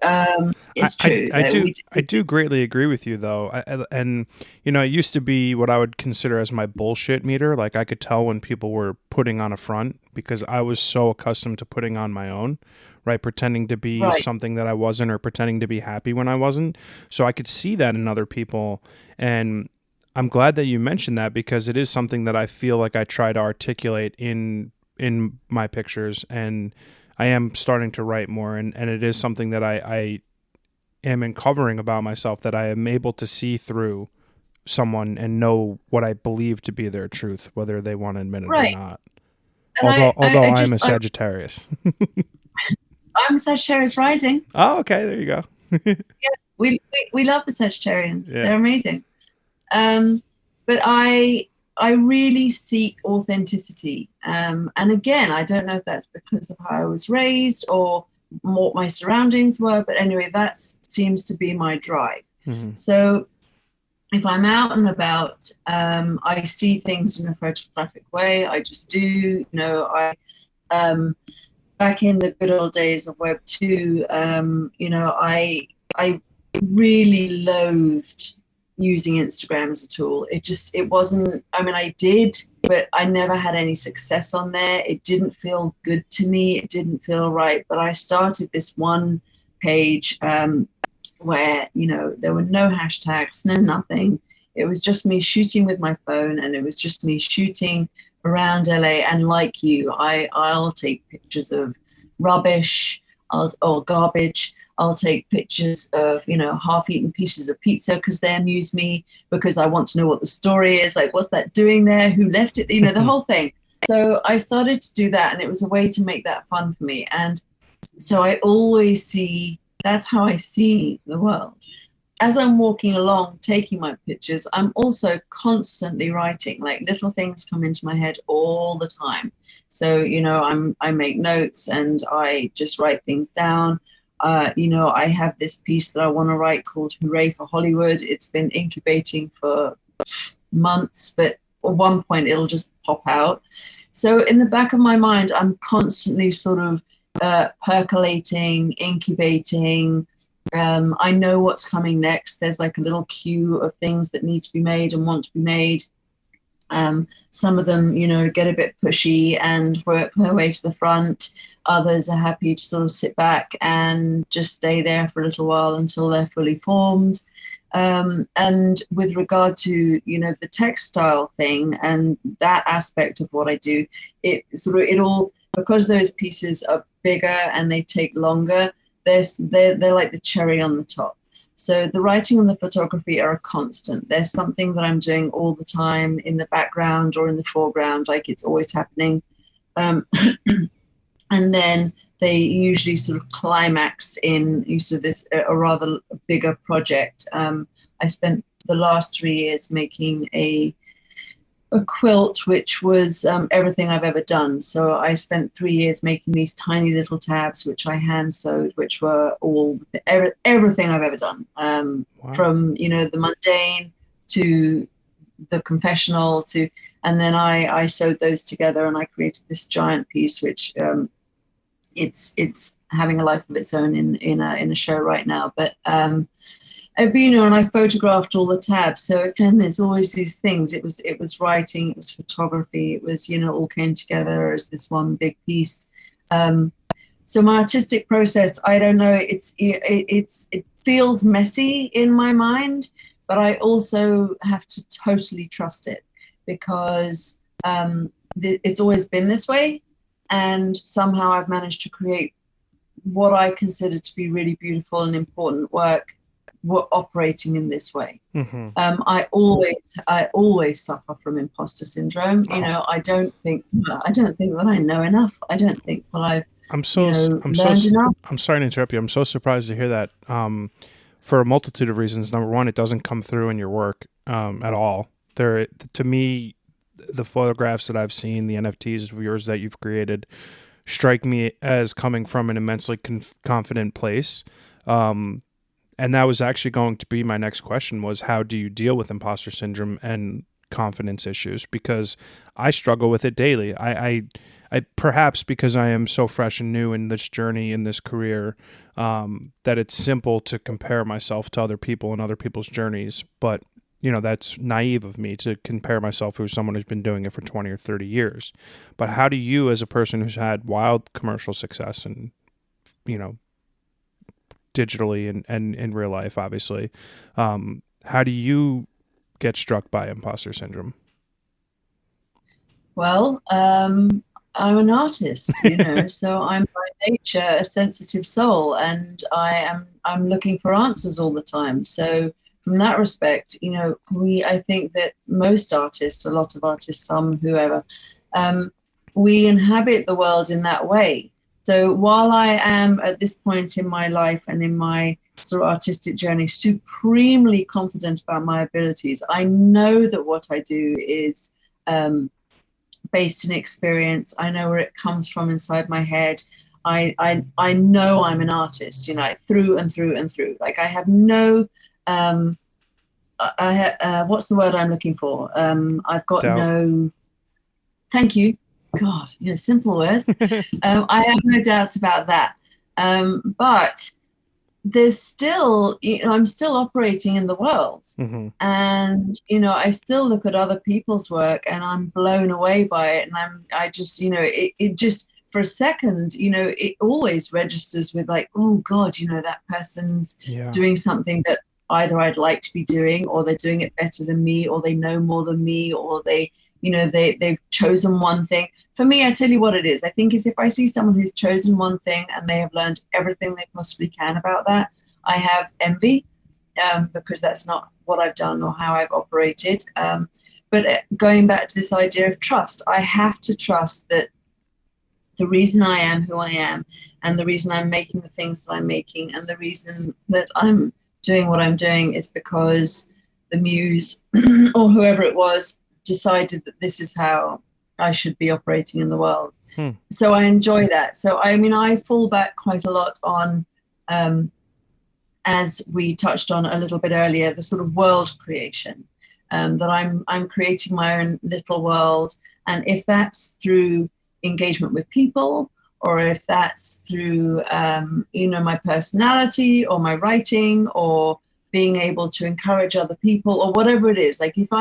it's true. I do greatly agree with you, though. And it used to be what I would consider as my bullshit meter. Like I could tell when people were putting on a front because I was so accustomed to putting on my own, right? Pretending to be something that I wasn't, or pretending to be happy when I wasn't. So I could see that in other people. And I'm glad that you mentioned that because it is something that I feel like I try to articulate in my pictures, and I am starting to write more, and it is something that I am uncovering about myself, that I am able to see through someone and know what I believe to be their truth, whether they want to admit it or not. And although I'm a Sagittarius. I'm Sagittarius rising. Oh, okay, there you go. Yeah, we love the Sagittarians. Yeah. They're amazing. But I really seek authenticity. And again, I don't know if that's because of how I was raised or what my surroundings were, but anyway, that seems to be my drive. So if I'm out and about, I see things in a photographic way. I just do. Back in the good old days of Web 2, I really loathed using Instagram as a tool. It wasn't, I did, but I never had any success on there. It didn't feel good to me. It didn't feel right. But I started this one page where, there were no hashtags, no nothing. It was just me shooting with my phone, and it was just me shooting around LA. And like you, I'll take pictures of rubbish or garbage. I'll take pictures of, half-eaten pieces of pizza because they amuse me, because I want to know what the story is. Like, what's that doing there? Who left it? The whole thing. So I started to do that, and it was a way to make that fun for me. And so I always that's how I see the world. As I'm walking along, taking my pictures, I'm also constantly writing. Like, little things come into my head all the time. So, I make notes and I just write things down. I have this piece that I want to write called Hooray for Hollywood. It's been incubating for months, but at one point it'll just pop out. So in the back of my mind, I'm constantly sort of percolating, incubating. I know what's coming next. There's like a little queue of things that need to be made and want to be made. Some of them, get a bit pushy and work their way to the front. Others are happy to sort of sit back and just stay there for a little while until they're fully formed. And with regard to, the textile thing and that aspect of what I do, because those pieces are bigger and they take longer, they're like the cherry on the top. So the writing and the photography are a constant. There's something that I'm doing all the time in the background or in the foreground, like it's always happening. And then they usually sort of climax in this a rather bigger project. I spent the last 3 years making a quilt, which was everything I've ever done. So I spent 3 years making these tiny little tabs, which I hand sewed, which were everything I've ever done, Wow. from the mundane to the confessional and then I sewed those together and I created this giant piece, which it's having a life of its own in a show right now. But and I photographed all the tabs. So again, there's always these things. It was writing, it was photography, it was all came together as this one big piece. So my artistic process, I don't know. It feels messy in my mind, but I also have to totally trust it because it's always been this way. And somehow I've managed to create what I consider to be really beautiful and important work operating in this way. Mm-hmm. I always suffer from imposter syndrome. I don't think that I know enough. I don't think that I've learned enough. I'm sorry to interrupt you. I'm so surprised to hear that. For a multitude of reasons. Number one, it doesn't come through in your work at all. To me, the photographs that I've seen, the NFTs of yours that you've created, strike me as coming from an immensely confident place. And that was actually going to be my next question, was how do you deal with imposter syndrome and confidence issues? Because I struggle with it daily. I perhaps because I am so fresh and new in this journey, in this career, that it's simple to compare myself to other people and other people's journeys. But that's naive of me to compare myself with someone who's been doing it for 20 or 30 years. But how do you, as a person who's had wild commercial success and, digitally and in real life, obviously, how do you get struck by imposter syndrome? Well, I'm an artist, so I'm by nature a sensitive soul, and I'm looking for answers all the time. So from that respect, I think that most artists, a lot of artists, some, whoever, we inhabit the world in that way. So while I am at this point in my life and in my sort of artistic journey supremely confident about my abilities, I know that what I do is based in experience. I know where it comes from inside my head. I know I'm an artist, through and through and through. Like I have no what's the word I'm looking for? I've got Doubt. no. Thank you. God, simple word. I have no doubts about that. But there's still, I'm still operating in the world. Mm-hmm. And, I still look at other people's work and I'm blown away by it. And I just, it just, for a second, it always registers with like, oh God, that person's doing something that either I'd like to be doing, or they're doing it better than me, or they know more than me, or they've chosen one thing. For me, I tell you what it is. I think is if I see someone who's chosen one thing and they have learned everything they possibly can about that, I have envy, because that's not what I've done or how I've operated. But going back to this idea of trust, I have to trust that the reason I am who I am, and the reason I'm making the things that I'm making, and the reason that I'm doing what I'm doing is because the muse or whoever it was decided that this is how I should be operating in the world. So I enjoy that. So I fall back quite a lot on, as we touched on a little bit earlier, the sort of world creation, that I'm creating my own little world. And if that's through engagement with people, or if that's through, my personality or my writing or being able to encourage other people or whatever it is, like if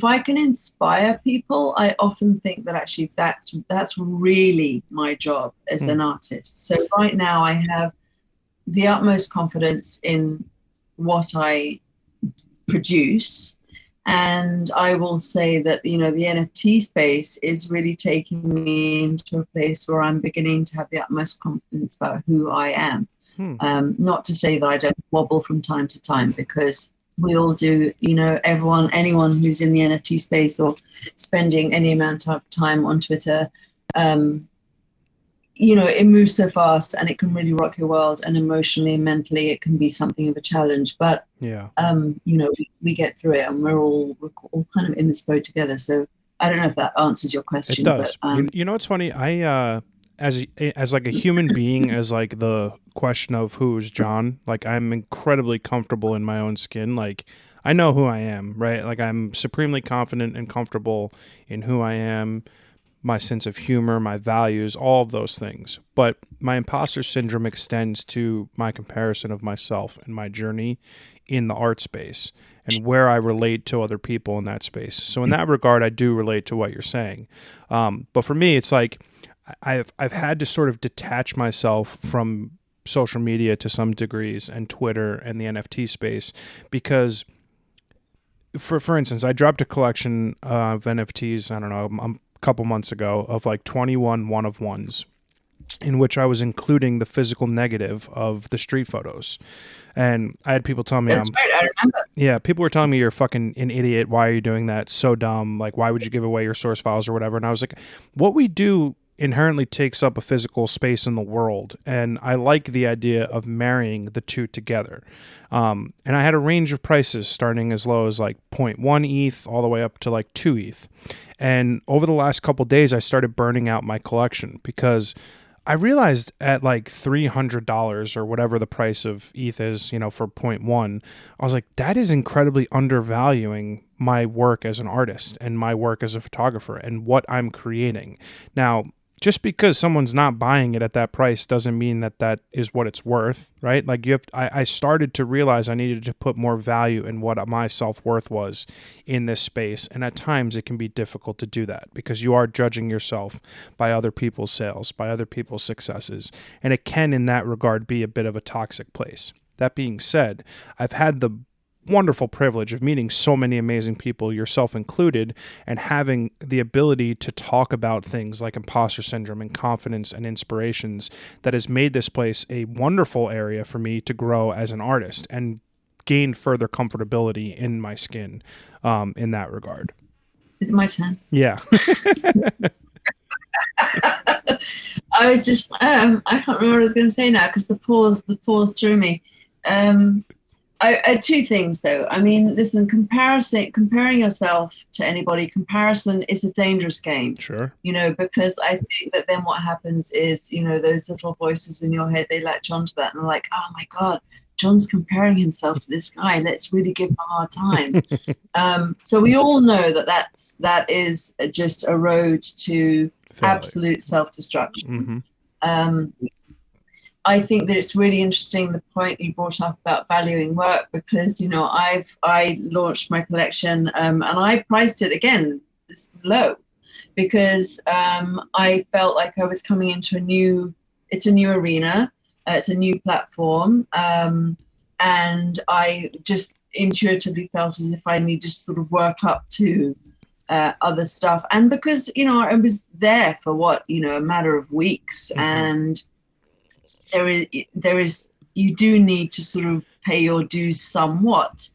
I can inspire people, I often think that actually that's really my job as an artist. So right now I have the utmost confidence in what I produce. And I will say that, the NFT space is really taking me into a place where I'm beginning to have the utmost confidence about who I am. Not to say that I don't wobble from time to time, because we all do, anyone who's in the NFT space or spending any amount of time on Twitter, it moves so fast and it can really rock your world, and emotionally and mentally it can be something of a challenge. But we get through it, and we're all kind of in this boat together. So I don't know if that answers your question. It does. But, you know what's funny? I as like a human being, as like the question of who's John, like I'm incredibly comfortable in my own skin. Like I know who I am, right? Like I'm supremely confident and comfortable in who I am, my sense of humor, my values, all of those things. But my imposter syndrome extends to my comparison of myself and my journey in the art space and where I relate to other people in that space. So in that regard, I do relate to what you're saying. But for me, it's like I've had to sort of detach myself from social media to some degrees and Twitter and the NFT space, because for instance, I dropped a collection of NFTs, I don't know, a couple months ago, of like 21 one-of-ones, in which I was including the physical negative of the street photos. And I had people tell me, that's right, I remember. Yeah, people were telling me you're fucking an idiot. Why are you doing that? So dumb. Like, why would you give away your source files or whatever? And I was like, what we do inherently takes up a physical space in the world, and I like the idea of marrying the two together. And I had a range of prices starting as low as like 0.1 ETH all the way up to like 2 ETH. And over the last couple of days, I started burning out my collection, because I realized at like $300 or whatever the price of ETH is, for 0.1, I was like, that is incredibly undervaluing my work as an artist and my work as a photographer and what I'm creating. Now, just because someone's not buying it at that price doesn't mean that that is what it's worth, right? Like I started to realize I needed to put more value in what my self-worth was in this space. And at times it can be difficult to do that, because you are judging yourself by other people's sales, by other people's successes. And it can, in that regard, be a bit of a toxic place. That being said, I've had the wonderful privilege of meeting so many amazing people, yourself included, and having the ability to talk about things like imposter syndrome and confidence and inspirations that has made this place a wonderful area for me to grow as an artist and gain further comfortability in my skin in that regard. Is it my turn? Yeah. I was just, I can't remember what I was going to say now, because the pause threw me. Two things though. I mean, listen, comparing yourself to anybody, comparison is a dangerous game. Sure. Because I think that then what happens is, those little voices in your head, they latch onto that and they're like, oh my God, John's comparing himself to this guy. Let's really give him a hard time. So we all know that is just a road to absolute self-destruction. Mm-hmm. I think that it's really interesting, the point you brought up about valuing work, because I launched my collection and I priced it again low, because I felt like I was coming into a new arena, it's a new platform, and I just intuitively felt as if I needed to sort of work up to other stuff, and because I was there for a matter of weeks. Mm-hmm. And there is you do need to sort of pay your dues somewhat.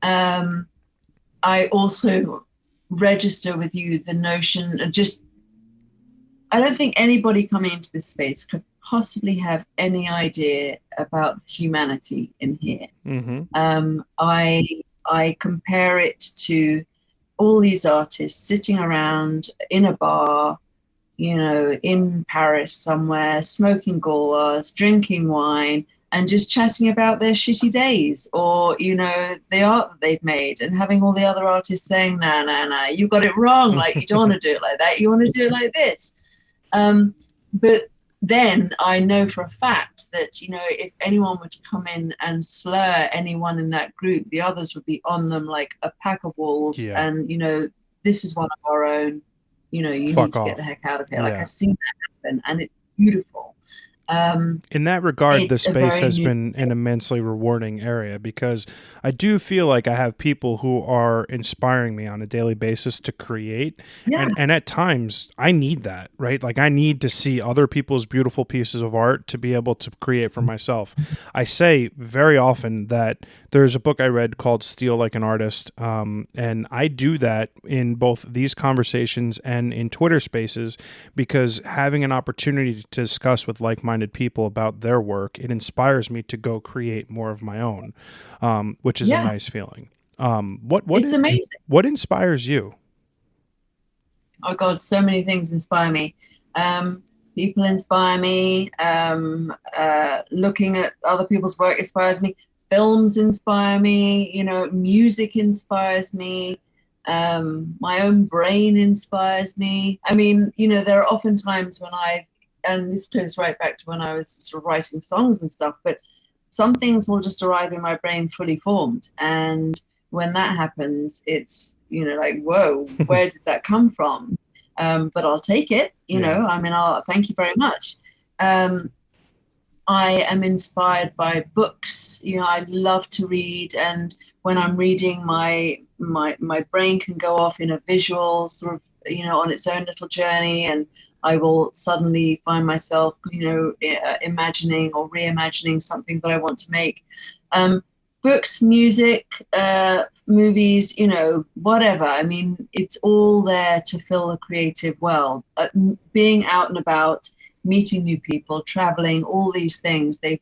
I also register with you the notion of I don't think anybody coming into this space could possibly have any idea about humanity in here. Mm-hmm. I compare it to all these artists sitting around in a bar, in Paris somewhere, smoking gauloises, drinking wine, and just chatting about their shitty days, or the art that they've made, and having all the other artists saying, "No, no, no, you got it wrong. Like, you don't want to do it like that. You want to do it like this." But then I know for a fact that if anyone were to come in and slur anyone in that group, the others would be on them like a pack of wolves. Yeah. And this is one of our own. You need Fuck to get the off. heck out of here. Like, Yeah. I've seen that happen, and it's beautiful. In that regard, the It's a space very has new. been an immensely rewarding area, because I do feel like I have people who are inspiring me on a daily basis to create. Yeah, And at times I need that, right? Like, I need to see other people's beautiful pieces of art to be able to create for myself. I say very often that there's a book I read called Steal Like an Artist. And I do that in both these conversations and in Twitter spaces, because having an opportunity to discuss with like-minded people about their work, it inspires me to go create more of my own, which is a yeah, nice feeling. What it's amazing. what inspires you? Oh God, so many things inspire me. People inspire me. Looking at other people's work inspires me. Films inspire me. Music inspires me. My own brain inspires me. I mean, there are often times when and this goes right back to when I was sort of writing songs and stuff, but some things will just arrive in my brain fully formed. And when that happens, it's, like, whoa, where did that come from? But I'll take it, Yeah. I mean, I'll thank you very much. I am inspired by books. I love to read, and when I'm reading, my brain can go off in a visual sort of, on its own little journey, and I will suddenly find myself, imagining or reimagining something that I want to make. Books, music, movies, whatever. I mean, it's all there to fill the creative world. Being out and about, meeting new people, traveling, all these things, they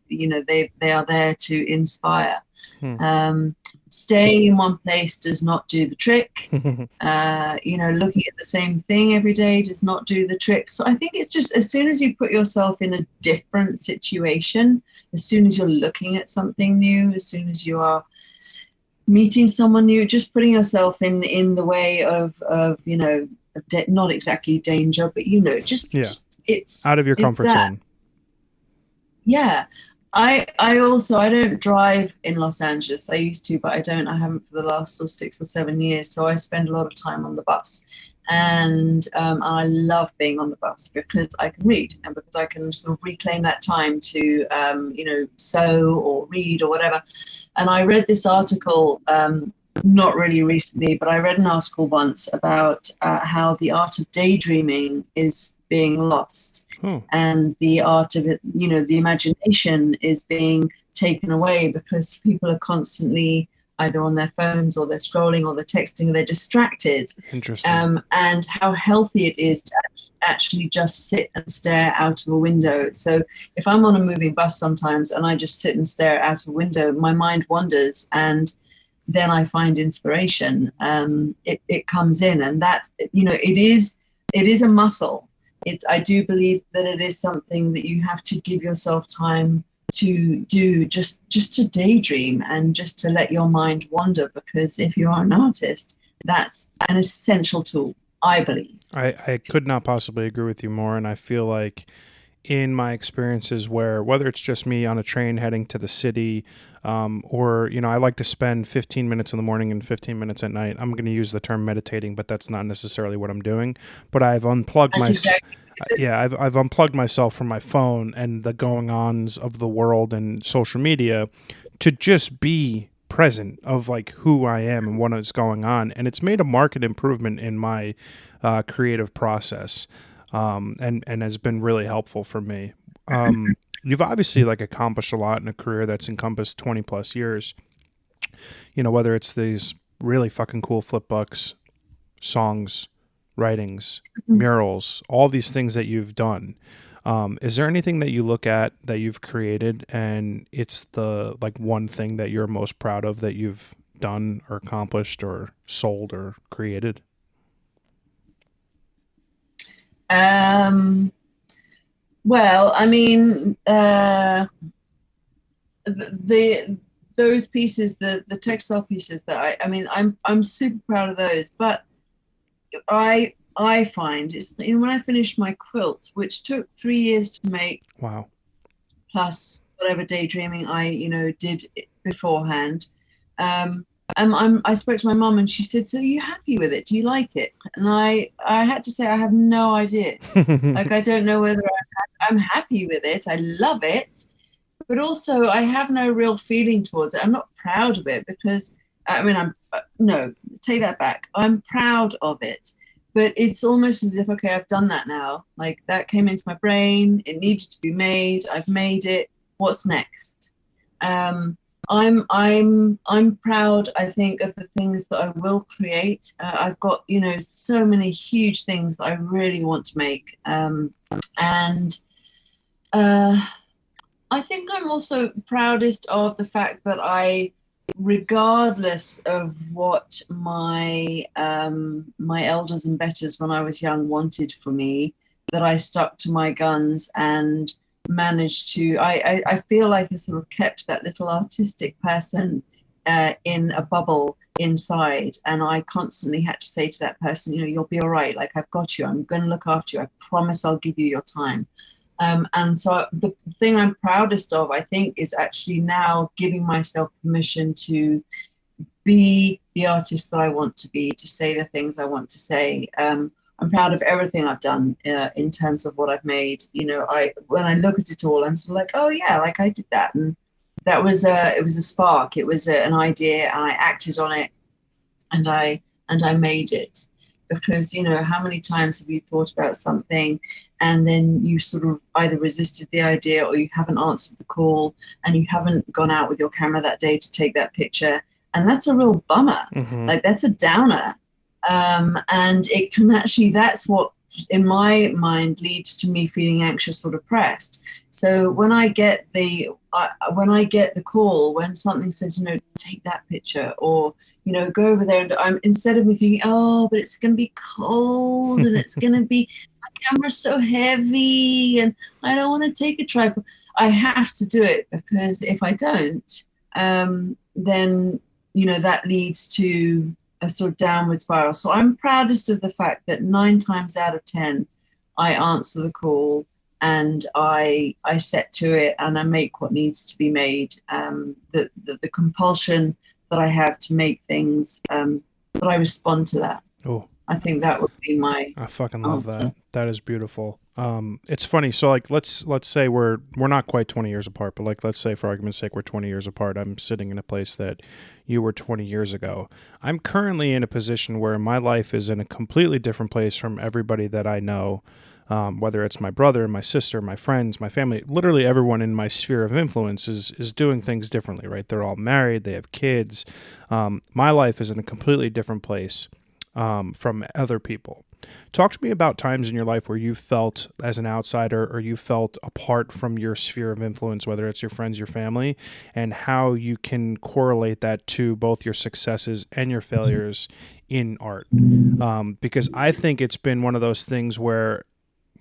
are there to inspire. Staying in one place does not do the trick. Looking at the same thing every day does not do the trick. So I think it's just, as soon as you put yourself in a different situation, as soon as you're looking at something new, as soon as you are meeting someone new, just putting yourself in the way of not exactly danger, but just it's Out of your comfort zone. Yeah. I don't drive in Los Angeles. I used to, but I don't. I haven't for the last 6 or 7 years. So I spend a lot of time on the bus, and I love being on the bus because I can read, and because I can sort of reclaim that time to sew or read or whatever. And I read this article, not really recently, but I read an article once about how the art of daydreaming is being lost. And the art of it, the imagination is being taken away because people are constantly either on their phones, or they're scrolling, or they're texting, or they're distracted. Interesting. And how healthy it is to actually just sit and stare out of a window. So if I'm on a moving bus sometimes and I just sit and stare out of a window, my mind wanders, and then I find inspiration. It comes in, and that, it is a muscle. I do believe that it is something that you have to give yourself time to do, just to daydream and just to let your mind wander, because if you are an artist, that's an essential tool, I believe. I could not possibly agree with you more. And I feel like in my experiences, whether it's just me on a train heading to the city, or, I like to spend 15 minutes in the morning and 15 minutes at night. I'm going to use the term meditating, but that's not necessarily what I'm doing. But I've unplugged I've unplugged myself from my phone and the going-ons of the world and social media to just be present of like who I am and what is going on. And it's made a marked improvement in my creative process, and has been really helpful for me. You've obviously like accomplished a lot in a career that's encompassed 20 plus years, whether it's these really fucking cool flip books, songs, writings, murals, all these things that you've done. Is there anything that you look at that you've created and it's the like one thing that you're most proud of that you've done or accomplished or sold or created? Well, I mean, the those pieces, the textile pieces that I mean, I'm super proud of those. But I find it's, when I finished my quilt, which took 3 years to make, Wow. plus whatever daydreaming I, did beforehand. Um, I spoke to my mum and she said, "So are you happy with it? Do you like it?" And I had to say I have no idea. Like, I don't know whether I'm happy with it. I love it, but also I have no real feeling towards it. I'm not proud of it because, I mean, no, take that back. I'm proud of it, but it's almost as if, okay, I've done that now. Like, that came into my brain. It needed to be made. I've made it. What's next? Um, I'm proud, I think, of the things that I will create. I've got, so many huge things that I really want to make. And uh, I think I'm also proudest of the fact that regardless of what my elders and betters when I was young wanted for me, that I stuck to my guns and managed to. I feel like I sort of kept that little artistic person in a bubble inside, and I constantly had to say to that person, you'll be all right. Like, I've got you. I'm going to look after you. I promise I'll give you your time. And so the thing I'm proudest of, I think, is actually now giving myself permission to be the artist that I want to be, to say the things I want to say. I'm proud of everything I've done in terms of what I've made. When I look at it all, I'm sort of like, oh yeah, like I did that, and that was it was a spark. It was an idea, and I acted on it, and I made it. Because, how many times have you thought about something and then you sort of either resisted the idea or you haven't answered the call and you haven't gone out with your camera that day to take that picture? And that's a real bummer. Hmm. Like, that's a downer. And it can actually, that's what in my mind leads to me feeling anxious or depressed. So when I get the call, when something says, take that picture, or go over there, and I'm, instead of me thinking, oh, but it's going to be cold and it's going to be, my camera's so heavy and I don't want to take a tripod. I have to do it, because if I don't, then that leads to a sort of downward spiral. So I'm proudest of the fact that 9 times out of 10, I answer the call and I set to it and I make what needs to be made. The compulsion that I have to make things, that I respond to that. Oh, I think that would be my I fucking love answer. that. That is beautiful. It's funny. So like, let's say we're not quite 20 years apart, but like, let's say for argument's sake, we're 20 years apart. I'm sitting in a place that you were 20 years ago. I'm currently in a position where my life is in a completely different place from everybody that I know. Whether it's my brother, my sister, my friends, my family, literally everyone in my sphere of influence is doing things differently, right? They're all married, they have kids. My life is in a completely different place from other people. Talk to me about times in your life where you felt as an outsider or you felt apart from your sphere of influence, whether it's your friends, your family, and how you can correlate that to both your successes and your failures in art. Because I think it's been one of those things where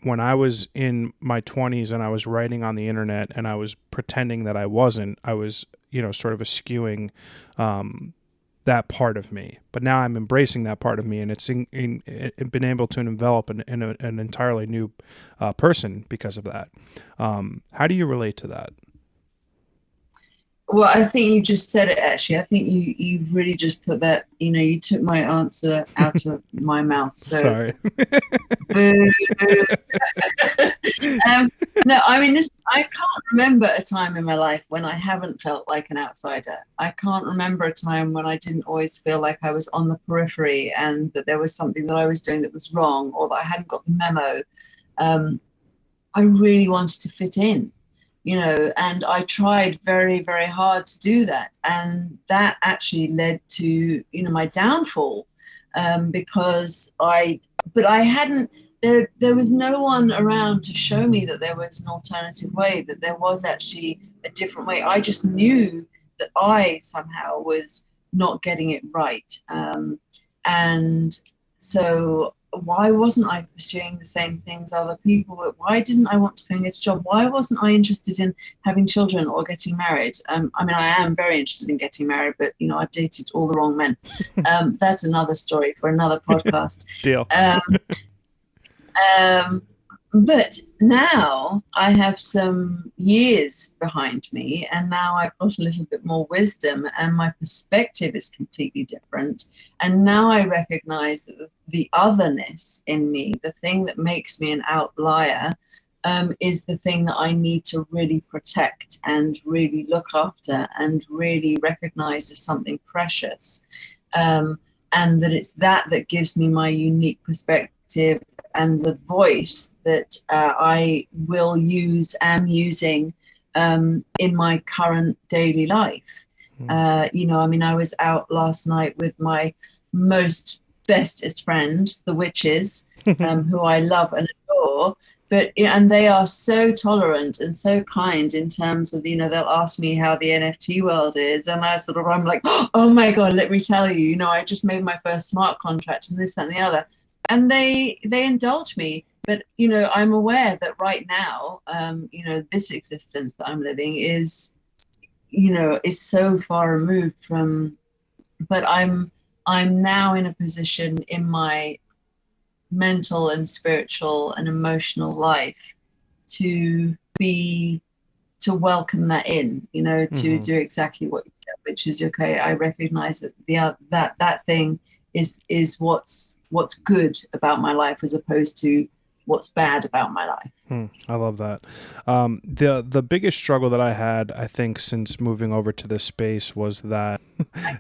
when I was in my 20s and I was writing on the internet and I was pretending that I wasn't, I was, sort of eschewing that part of me. But now I'm embracing that part of me, and it's been able to envelop an entirely new person because of that. How do you relate to that? Well, I think you just said it, actually. I think you really just put that, you took my answer out of my mouth. So, Sorry. boo. No, I mean, I can't remember a time in my life when I haven't felt like an outsider. I can't remember a time when I didn't always feel like I was on the periphery and that there was something that I was doing that was wrong, or that I hadn't got the memo. I really wanted to fit in, and I tried very, very hard to do that. And that actually led to, my downfall, because but I hadn't, there was no one around to show me that there was an alternative way, that there was actually a different way. I just knew that I somehow was not getting it right. And so why wasn't I pursuing the same things other people were? Why didn't I want to go and get a job? Why wasn't I interested in having children or getting married? I mean, I am very interested in getting married, but I've dated all the wrong men. That's another story for another podcast. Deal. Um, but now I have some years behind me, and now I've got a little bit more wisdom, and my perspective is completely different. And now I recognize that the otherness in me, the thing that makes me an outlier, is the thing that I need to really protect and really look after and really recognize as something precious. And that it's that gives me my unique perspective and the voice that I am using in my current daily life. I mean, I was out last night with my bestest friend, the witches, who I love and adore, and they are so tolerant and so kind in terms of, they'll ask me how the NFT world is, and I'm like, oh my God, let me tell you, I just made my first smart contract and this, that, and the other. And they indulge me, but I'm aware that right now, this existence that I'm living is so far removed from. But I'm now in a position in my mental and spiritual and emotional life to welcome that in, to do exactly what you said, which is okay. I recognize that that thing is what's good about my life as opposed to what's bad about my life. I love that. The biggest struggle that I had, I think, since moving over to this space was that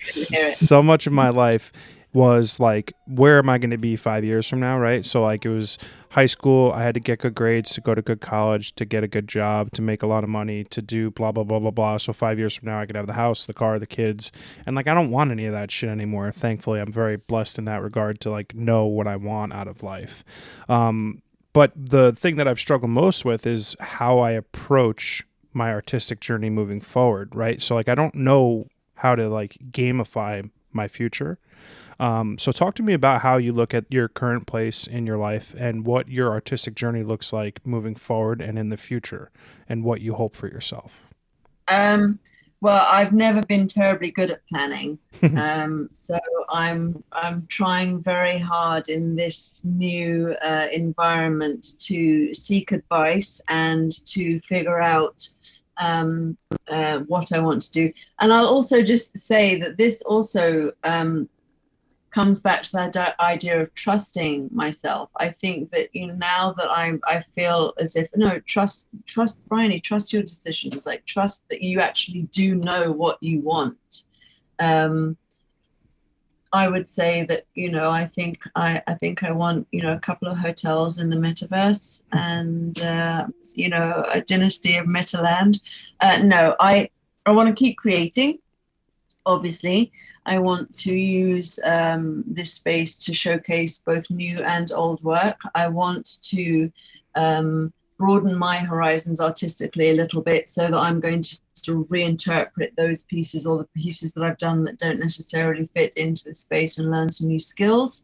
so much of my life was like, where am I going to be 5 years from now, right? So like it was high school, I had to get good grades to go to good college, to get a good job, to make a lot of money, to do blah, blah, blah, blah, blah. So 5 years from now, I could have the house, the car, the kids. And like, I don't want any of that shit anymore. Thankfully, I'm very blessed in that regard to like know what I want out of life. But the thing that I've struggled most with is how I approach my artistic journey moving forward, right? So like, I don't know how to like gamify my future. So talk to me about how you look at your current place in your life and what your artistic journey looks like moving forward and in the future, and what you hope for yourself. Well, I've never been terribly good at planning. So I'm trying very hard in this new environment to seek advice and to figure out what I want to do. And I'll also just say that this also comes back to that idea of trusting myself. I think that now that I feel as if trust Bryony, trust your decisions, like trust that you actually do know what you want. I would say that I think I want a couple of hotels in the metaverse and a dynasty of Metaland. No, I want to keep creating. Obviously, I want to use this space to showcase both new and old work. I want to broaden my horizons artistically a little bit so that I'm going to reinterpret those pieces or the pieces that I've done that don't necessarily fit into the space and learn some new skills.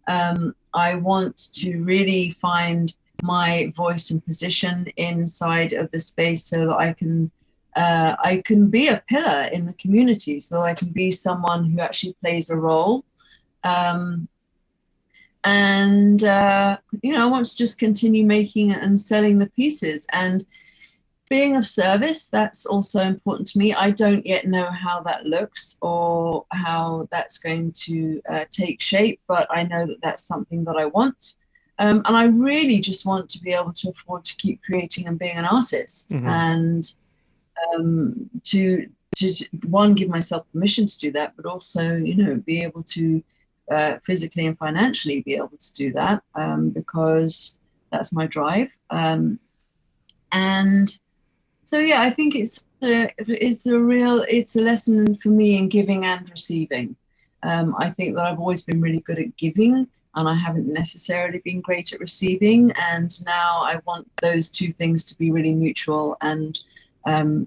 I want to really find my voice and position inside of the space so that I can be a pillar in the community, so I can be someone who actually plays a role. I want to just continue making and selling the pieces and being of service. That's also important to me. I don't yet know how that looks or how that's going to take shape, but I know that that's something that I want. And I really just want to be able to afford to keep creating and being an artist. And to one, give myself permission to do that, but also be able to physically and financially be able to do that, because that's my drive. And so I think it's a lesson for me in giving and receiving. I think that I've always been really good at giving, and I haven't necessarily been great at receiving, and now I want those two things to be really mutual and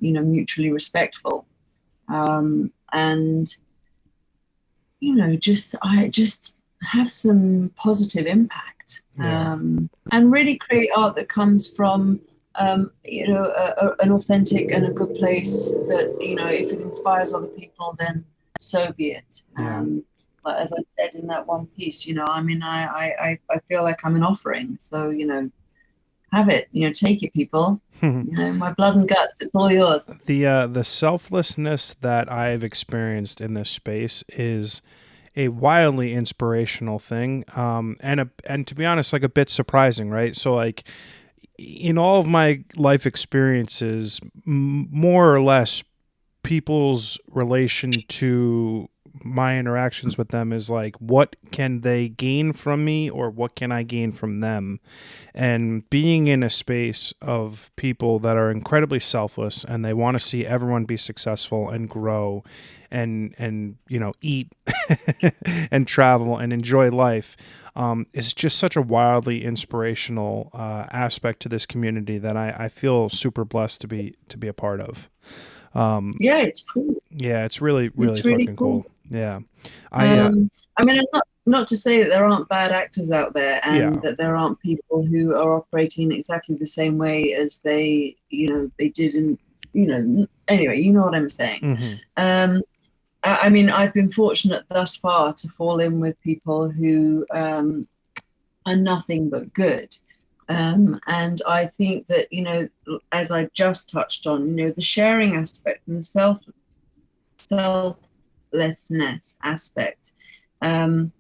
mutually respectful. And have some positive impact, Yeah. and really create art that comes from an authentic and a good place that, if it inspires other people, then so be it. Yeah. But as I said in that one piece, I mean, I feel like I'm an offering. So, have it, take it, people. My blood and guts, it's all yours. The selflessness that I've experienced in this space is a wildly inspirational thing, and to be honest, like a bit surprising, right? So like in all of my life experiences, more or less, people's relation to my interactions with them is like, what can they gain from me, or what can I gain from them? And being in a space of people that are incredibly selfless and they want to see everyone be successful and grow and eat and travel and enjoy life, is just such a wildly inspirational aspect to this community that I feel super blessed to be a part of. Yeah, it's cool. Yeah, it's really, really It's really fucking cool. cool. Yeah. I I mean, not to say that there aren't bad actors out there and yeah. that there aren't people who are operating exactly the same way as they did in, anyway, you know what I'm saying. Mhm. I mean, I've been fortunate thus far to fall in with people who are nothing but good. And I think that, as I just touched on, the sharing aspect and the selflessness aspect. Um,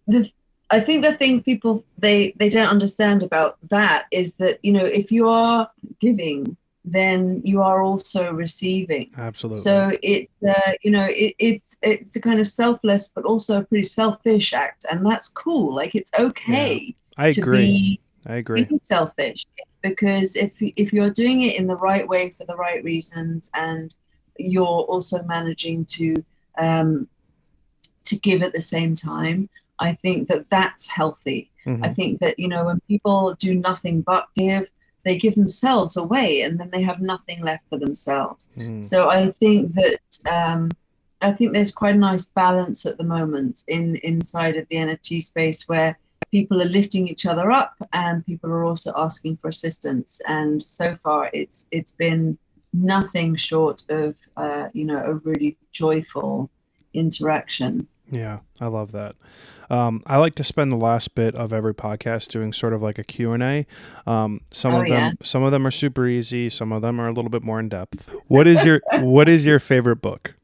the, I think the thing people they don't understand about that is that, if you are giving, then you are also receiving. Absolutely. So it's it's a kind of selfless but also a pretty selfish act, and that's cool. Like, it's Yeah. okay I to agree. be I agree. selfish, because if you're doing it in the right way for the right reasons, and you're also managing um, to give at the same time, I think that that's healthy. I Mhm. think that, when people do nothing but give, they give themselves away, and then they have nothing left for themselves. Mhm. So I think there's quite a nice balance at the moment inside of the NFT space, where people are lifting each other up and people are also asking for assistance. And so far, it's been nothing short of a really joyful interaction. Yeah, I love that. I like to spend the last bit of every podcast doing sort of like a Q&A. Some Oh of yeah. them are super easy. Some of them are a little bit more in depth. What is your favorite book?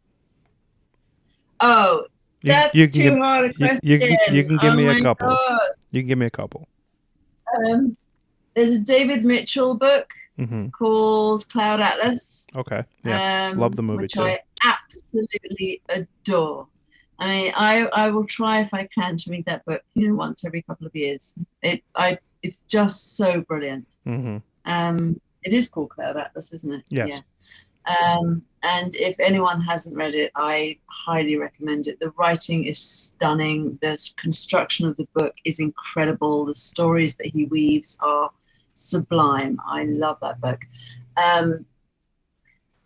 Oh, You that's you can give too hard a you question. can give Oh me a my couple. God. You can give me a couple. Um, there's a David Mitchell book Mhm. called Cloud Atlas, Okay. Yeah. Love the movie which too. I absolutely adore. I mean, I will try if I can to read that book, once every couple of years. It's just so brilliant. Mhm. It is called Cloud Atlas, isn't it? Yeah. Yes. And if anyone hasn't read it, I highly recommend it. The writing is stunning. The construction of the book is incredible. The stories that he weaves are sublime. I love that book. Um,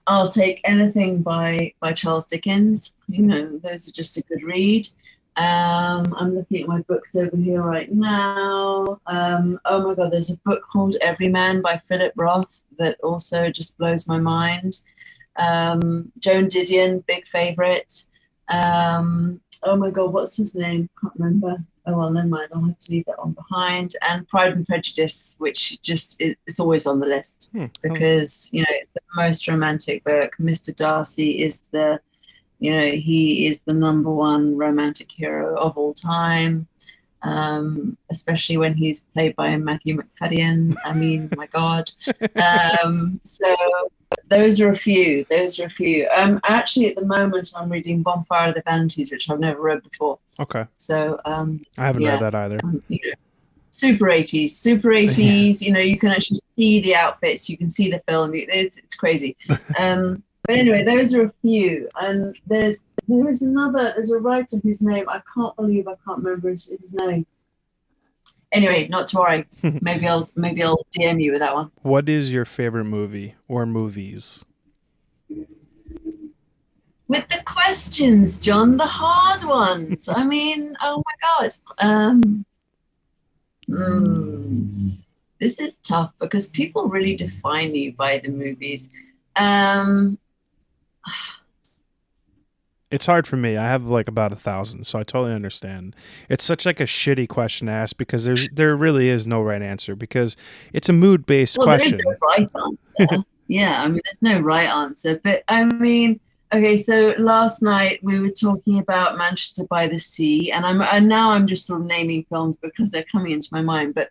I'll take anything by Charles Dickens. Those are just a good read. I'm looking at my books over here right now. Oh my God, there's a book called Everyman by Philip Roth that also just blows my mind. Joan Didion, big favorite. Oh my God, what's his name? Can't remember. Oh well, never mind. I'll have to leave that one behind. And Pride and Prejudice, which just is always on the list, Oh, because it's the most romantic book. Mr. Darcy is he is the number one romantic hero of all time. Especially when he's played by Matthew McFadden. I mean, my God. So those are a few. Those are a few. Actually, at the moment, I'm reading Bonfire of the Vanities, which I've never read before. okay. So, I haven't read yeah, that either. super 80s, super Yeah. 80s. You can actually see the outfits, you can see the film. It's crazy. But anyway, those are a few. And there's a writer whose name I can't believe I can't remember his name. Anyway, not to worry. Maybe I'll DM you with that one. What is your favorite movie or movies? with the questions, John, the hard ones. I mean, oh my God. Hmm, this is tough because people really define you by the movies. Um, It's hard for me. I have like about 1,000, so I totally understand. It's such like a shitty question to ask because there really is no right answer because it's a mood based well, there is no question. right answer. Yeah, I mean, there's no right answer. But I mean, okay, so last night we were talking about Manchester by the Sea, and now I'm just sort of naming films because they're coming into my mind. But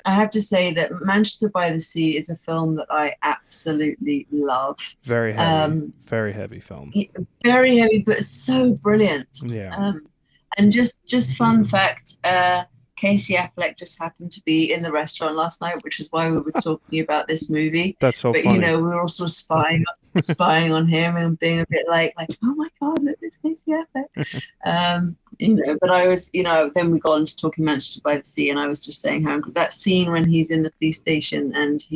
I have to say that Manchester by the Sea is a film that I absolutely love. Um, Very heavy film. Very heavy, but so brilliant. Yeah, Um, and just fun fact, Casey Affleck just happened to be in the restaurant last night, which is why we were talking about this movie. that's so But you funny. know, we were also spying on him and being a bit like, oh my God, look, it's Casey Affleck. You know, but I was, you know, then we got into talking Manchester by the Sea, and I was just saying how that scene when he's in the police station and does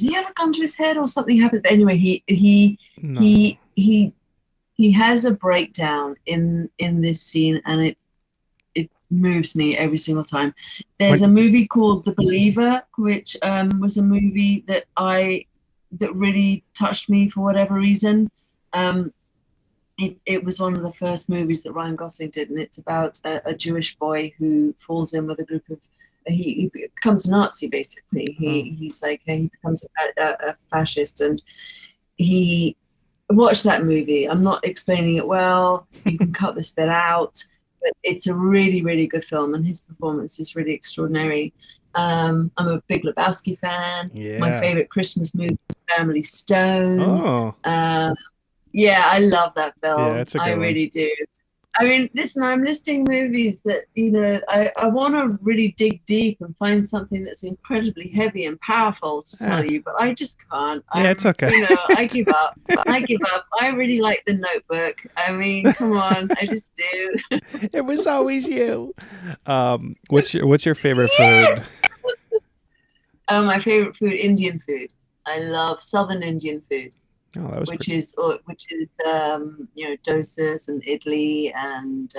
he have a gun to his head or something happens? Anyway, No. he has a breakdown in this scene, and it moves me every single time. There's When a movie called The Believer, which was a movie that really touched me for whatever reason. Um, it was one of the first movies that Ryan Gosling did, and it's about a Jewish boy who falls in with a group of he becomes a Nazi basically. oh, He's like he becomes a fascist, and he watch that movie. I'm not explaining it well. You can cut this bit out, but it's a really, really good film, and his performance is really extraordinary. I'm a big Lebowski fan. My yeah. favorite Christmas movie is Family Stone. Oh, Uh, yeah, I love that yeah, film. it's a I good one. really do. I mean, listen, I'm listing movies that, you know, I want to really dig deep and find something that's incredibly heavy and powerful to Eh, tell you, but I just can't. yeah, it's okay. You know, I give up. I give up. I really like The Notebook. I mean, come on, I just do. It was always you. What's your favorite food? Yes! My favorite food, Indian food. I love Southern Indian food, Oh, that was pretty. which is you know, dosas and idli, and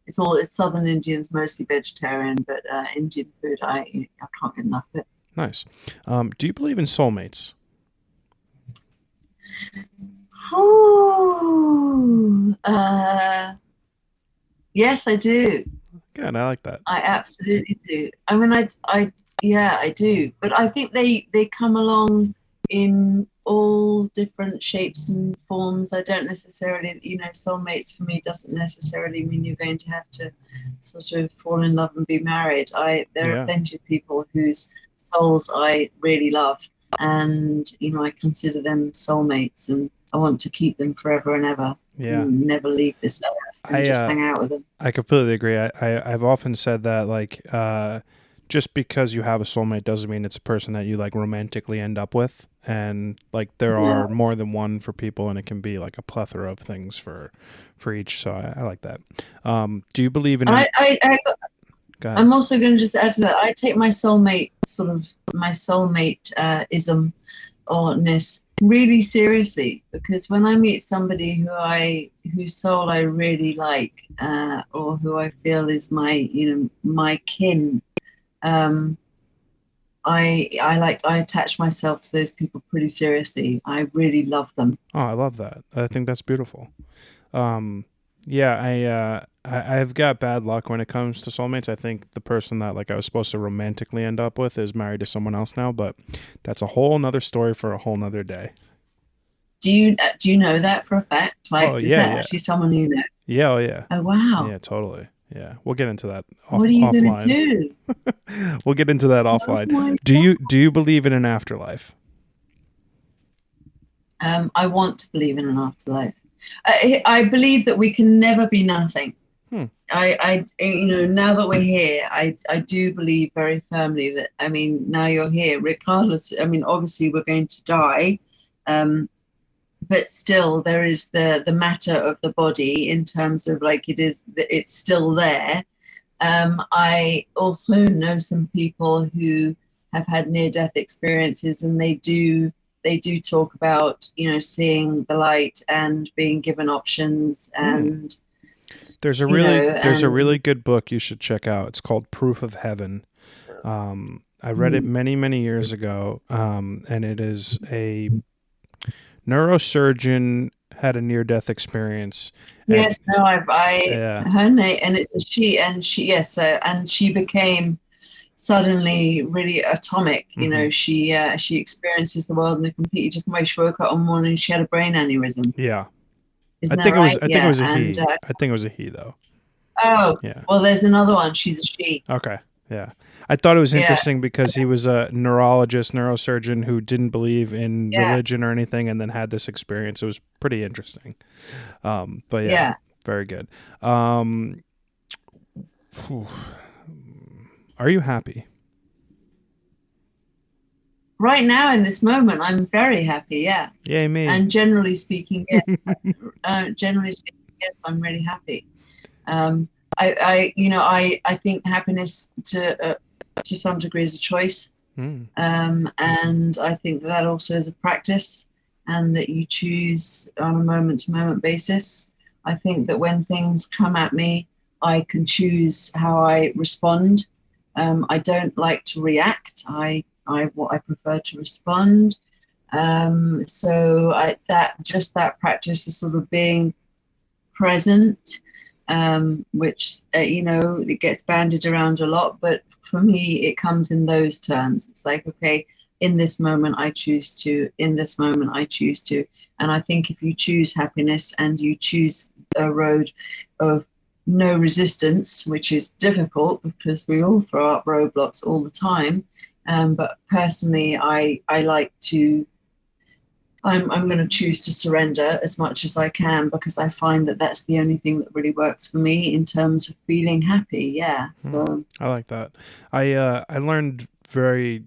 it's Southern Indians, mostly vegetarian, but Indian food I can't get enough of it. Nice. Do you believe in soulmates? Ooh, yes, I do. Good, I like that. I absolutely do. I mean, yeah, I do. But I think they come along in all different shapes and forms. I don't necessarily, you know, soulmates for me doesn't necessarily mean you're going to have to sort of fall in love and be married. There are Yeah, plenty of people whose souls I really love, and you know, I consider them soulmates, and I want to keep them forever and ever, yeah. and never leave this earth, and I just uh, hang out with them. I completely agree. I've often said that like just because you have a soulmate doesn't mean it's a person that you like romantically end up with, and like there Yeah. are more than one for people, and it can be like a plethora of things for each. So I like that. Do you believe in And an? I Go ahead. I'm also going to just add to that. I take my soulmate ism or ness really seriously, because when I meet somebody whose soul I really like, or who I feel is my kin, um, I attach myself to those people pretty seriously. I really love them. Oh, I love that. I think that's beautiful. Um, yeah, I've got bad luck when it comes to soulmates. I think the person that like I was supposed to romantically end up with is married to someone else now, but that's a whole nother story for a whole nother day. Do you know that for a fact? Oh Like, is yeah, that yeah, actually someone you know? yeah, oh yeah, Oh wow. yeah, totally. Yeah, we'll get into that What are you gonna offline. do? We'll get into that Oh offline. my Do you believe in an afterlife? I want to believe in an afterlife. I believe that we can never be nothing. Hmm. You know, now that we're here, I do believe very firmly that, I mean, now you're here, regardless, I mean, obviously we're going to die, um, but still there is the matter of the body in terms of like it's still there. I also know some people who have had near-death experiences, and they do they do talk about, seeing the light and being given options, and There's a really good book you should check out. It's called Proof of Heaven. I read it many, many years ago, and it is a neurosurgeon had a near-death experience. Yes, no, Yeah. her name, and it's a she, and she became suddenly really atomic. She experiences the world in a completely different way. She woke up one morning and she had a brain aneurysm. Yeah. Isn't that right? I think it was a he. I think it was a he, though. Oh, yeah. Well, there's another one. She's a she. Okay. Yeah. I thought it was interesting because he was a neurosurgeon who didn't believe in religion or anything, and then had this experience. It was pretty interesting. But yeah, very good. Are you happy? Right now, in this moment, I'm very happy. Yeah. Yay, me. And generally speaking, yes. Yes, I'm really happy. I think happiness to some degree is a choice. And I think that also is a practice, and that you choose on a moment-to-moment basis. I think that when things come at me, I can choose how I respond. I don't like to react. I prefer to respond. So that practice is sort of being present, which it gets bandied around a lot, but for me it comes in those terms. It's like, okay, in this moment I choose to, in this moment I choose to. And I think if you choose happiness and you choose a road of no resistance, which is difficult because we all throw up roadblocks all the time, but personally I'm going to choose to surrender as much as I can, because I find that that's the only thing that really works for me in terms of feeling happy. Yeah. So I like that. I learned very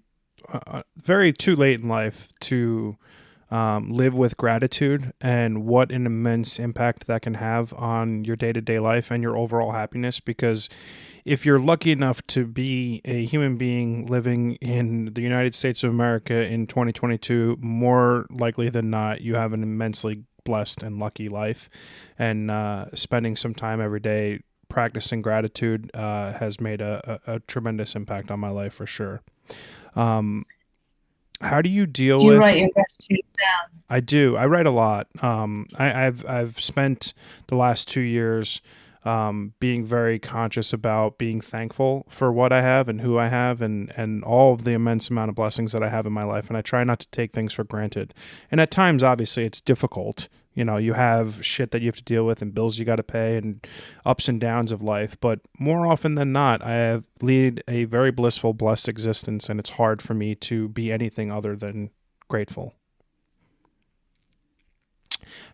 too late in life to live with gratitude, and what an immense impact that can have on your day-to-day life and your overall happiness. Because if you're lucky enough to be a human being living in the United States of America in 2022, more likely than not, you have an immensely blessed and lucky life. And spending some time every day practicing gratitude has made a tremendous impact on my life, for sure. How do you deal with... Do you write your gratitude down? I do. I write a lot. I've spent the last 2 years being very conscious about being thankful for what I have and who I have, and all of the immense amount of blessings that I have in my life. And I try not to take things for granted. And at times, obviously, it's difficult. You have shit that you have to deal with and bills you got to pay and ups and downs of life. But more often than not, I lead a very blissful, blessed existence, and it's hard for me to be anything other than grateful.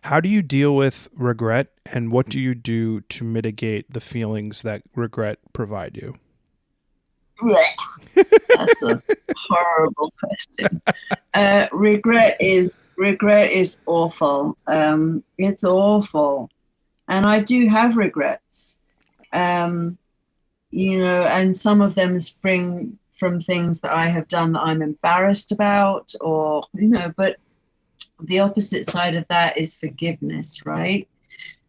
How do you deal with regret, and what do you do to mitigate the feelings that regret provide you? That's a horrible question. Regret is awful. It's awful. And I do have regrets. And some of them spring from things that I have done that I'm embarrassed about, or, but the opposite side of that is forgiveness, right?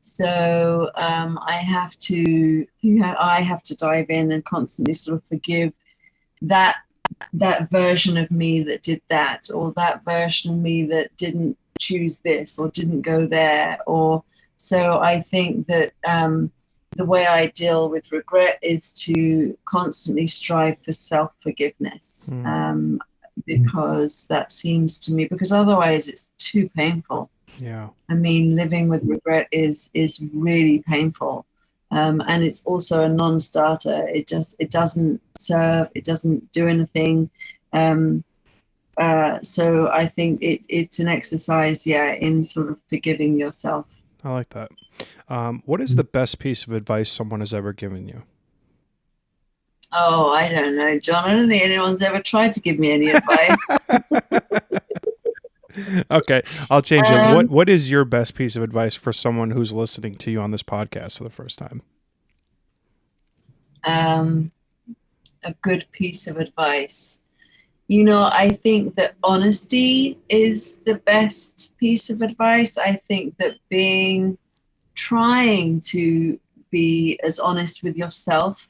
So I have to dive in and constantly sort of forgive that version of me that did that, or that version of me that didn't choose this or didn't go there. Or so I think that the way I deal with regret is to constantly strive for self-forgiveness, because that seems to me, because otherwise it's too painful. Yeah. I mean, living with regret is really painful. And it's also a non-starter. It doesn't serve, it doesn't do anything. So I think it's an exercise, in sort of forgiving yourself. I like that. What is the best piece of advice someone has ever given you? Oh, I don't know, John. I don't think anyone's ever tried to give me any advice. Okay, I'll change it. What is your best piece of advice for someone who's listening to you on this podcast for the first time? A good piece of advice. I think that honesty is the best piece of advice. I think that trying to be as honest with yourself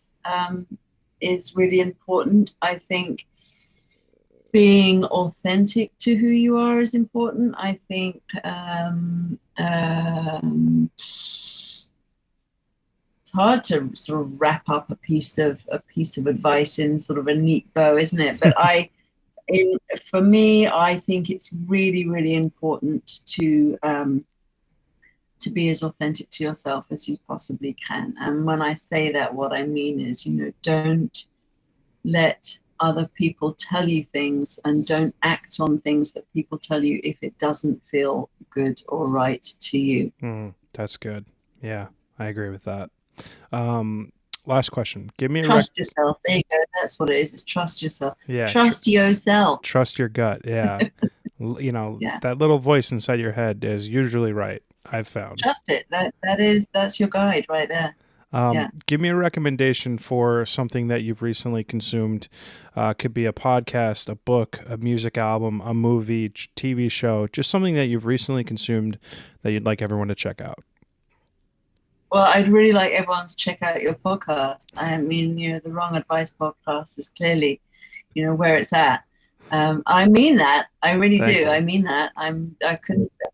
is really important. I think being authentic to who you are is important. I think it's hard to sort of wrap up a piece of advice in sort of a neat bow, isn't it? But for me, I think it's really, really important to be as authentic to yourself as you possibly can. And when I say that, what I mean is, don't let other people tell you things, and don't act on things that people tell you if it doesn't feel good or right to you. That's good. Yeah, I agree with that. Last question. Give me trust yourself. There you go. That's what it is. It's trust yourself. Yeah. Trust yourself. Trust your gut. Yeah. Yeah. That little voice inside your head is usually right, I've found. Trust it. That's your guide right there. Give me a recommendation for something that you've recently consumed. Could be a podcast, a book, a music album, a movie, TV show, just something that you've recently consumed that you'd like everyone to check out. Well, I'd really like everyone to check out your podcast. I mean, the Wrong Advice podcast is clearly, where it's at. I mean that. I really do. Thank you. I mean that. I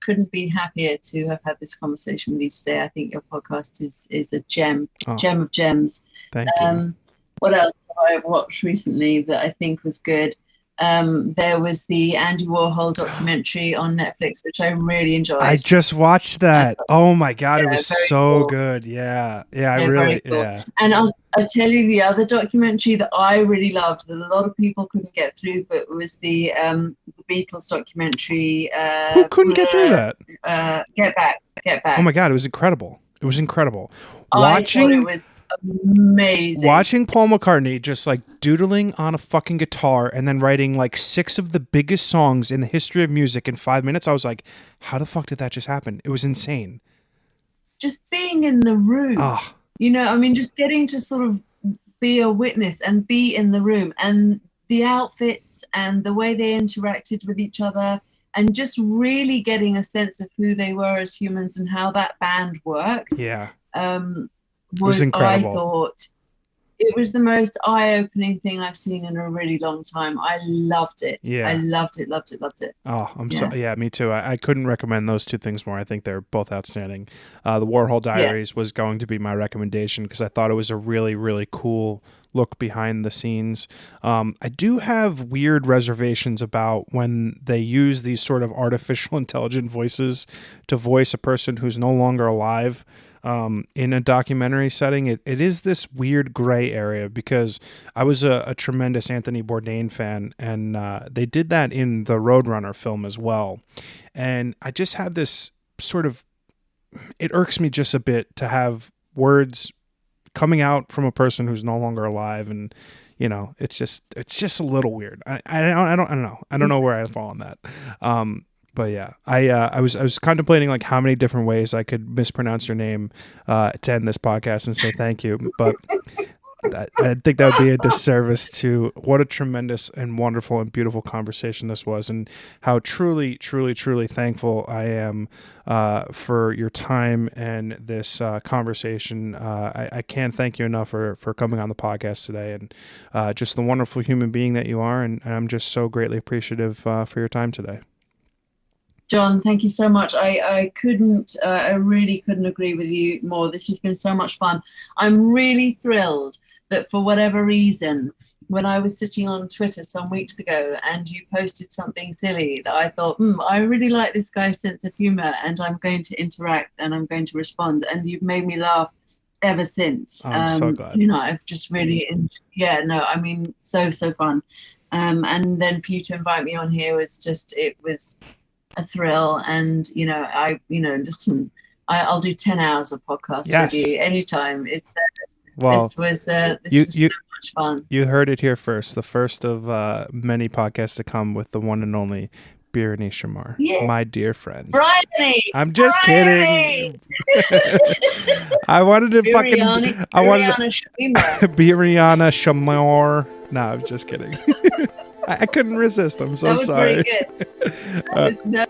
couldn't be happier to have had this conversation with you today. I think your podcast is a gem of gems. Thank you. What else have I watched recently that I think was good? There was the Andy Warhol documentary on Netflix, which I really enjoyed. I just watched that. Oh my God, it was so cool. Good. Yeah, I really, cool. yeah. And I'll tell you the other documentary that I really loved that a lot of people couldn't get through, but it was the Beatles documentary. Who couldn't get through that? Get Back. Oh my God, it was incredible. I thought it was amazing. Watching Paul McCartney just like doodling on a fucking guitar and then writing like 6 of the biggest songs in the history of music in 5 minutes. I was like, how the fuck did that just happen? It was insane. Just being in the room, just getting to sort of be a witness and be in the room, and the outfits and the way they interacted with each other, and just really getting a sense of who they were as humans and how that band worked. Yeah. Was incredible. I thought it was the most eye-opening thing I've seen in a really long time. I loved it. Yeah. I loved it. Oh, me too. I couldn't recommend those 2 things more. I think they're both outstanding. The Warhol Diaries was going to be my recommendation because I thought it was a really, really cool look behind the scenes. I do have weird reservations about when they use these sort of artificial intelligent voices to voice a person who's no longer alive. In a documentary setting, it is this weird gray area because I was a tremendous Anthony Bourdain fan, and they did that in the Roadrunner film as well. And I just have this sort of, it irks me just a bit to have words coming out from a person who's no longer alive, and it's just a little weird. I don't know. I don't know where I fall on that. But yeah, I was contemplating like how many different ways I could mispronounce your name to end this podcast and say thank you, but I think that would be a disservice to what a tremendous and wonderful and beautiful conversation this was, and how truly, truly, truly thankful I am for your time and this conversation. I can't thank you enough for coming on the podcast today, and just the wonderful human being that you are, and I'm just so greatly appreciative for your time today. John, thank you so much. I really couldn't agree with you more. This has been so much fun. I'm really thrilled that for whatever reason, when I was sitting on Twitter some weeks ago and you posted something silly, that I thought, I really like this guy's sense of humor, and I'm going to interact and I'm going to respond. And you've made me laugh ever since. I'm so glad. I've just really, so fun. And then for you to invite me on here it was a thrill. And listen, I'll do 10 hours of podcast with you anytime. This was so much fun. You heard it here first, the first of many podcasts to come with the one and only Bryony Shearmur, my dear friend. Bryony! I'm just kidding. I wanted to Bryony Shearmur. No, I'm just kidding. I couldn't resist. I'm so That was sorry. very good. Uh, No,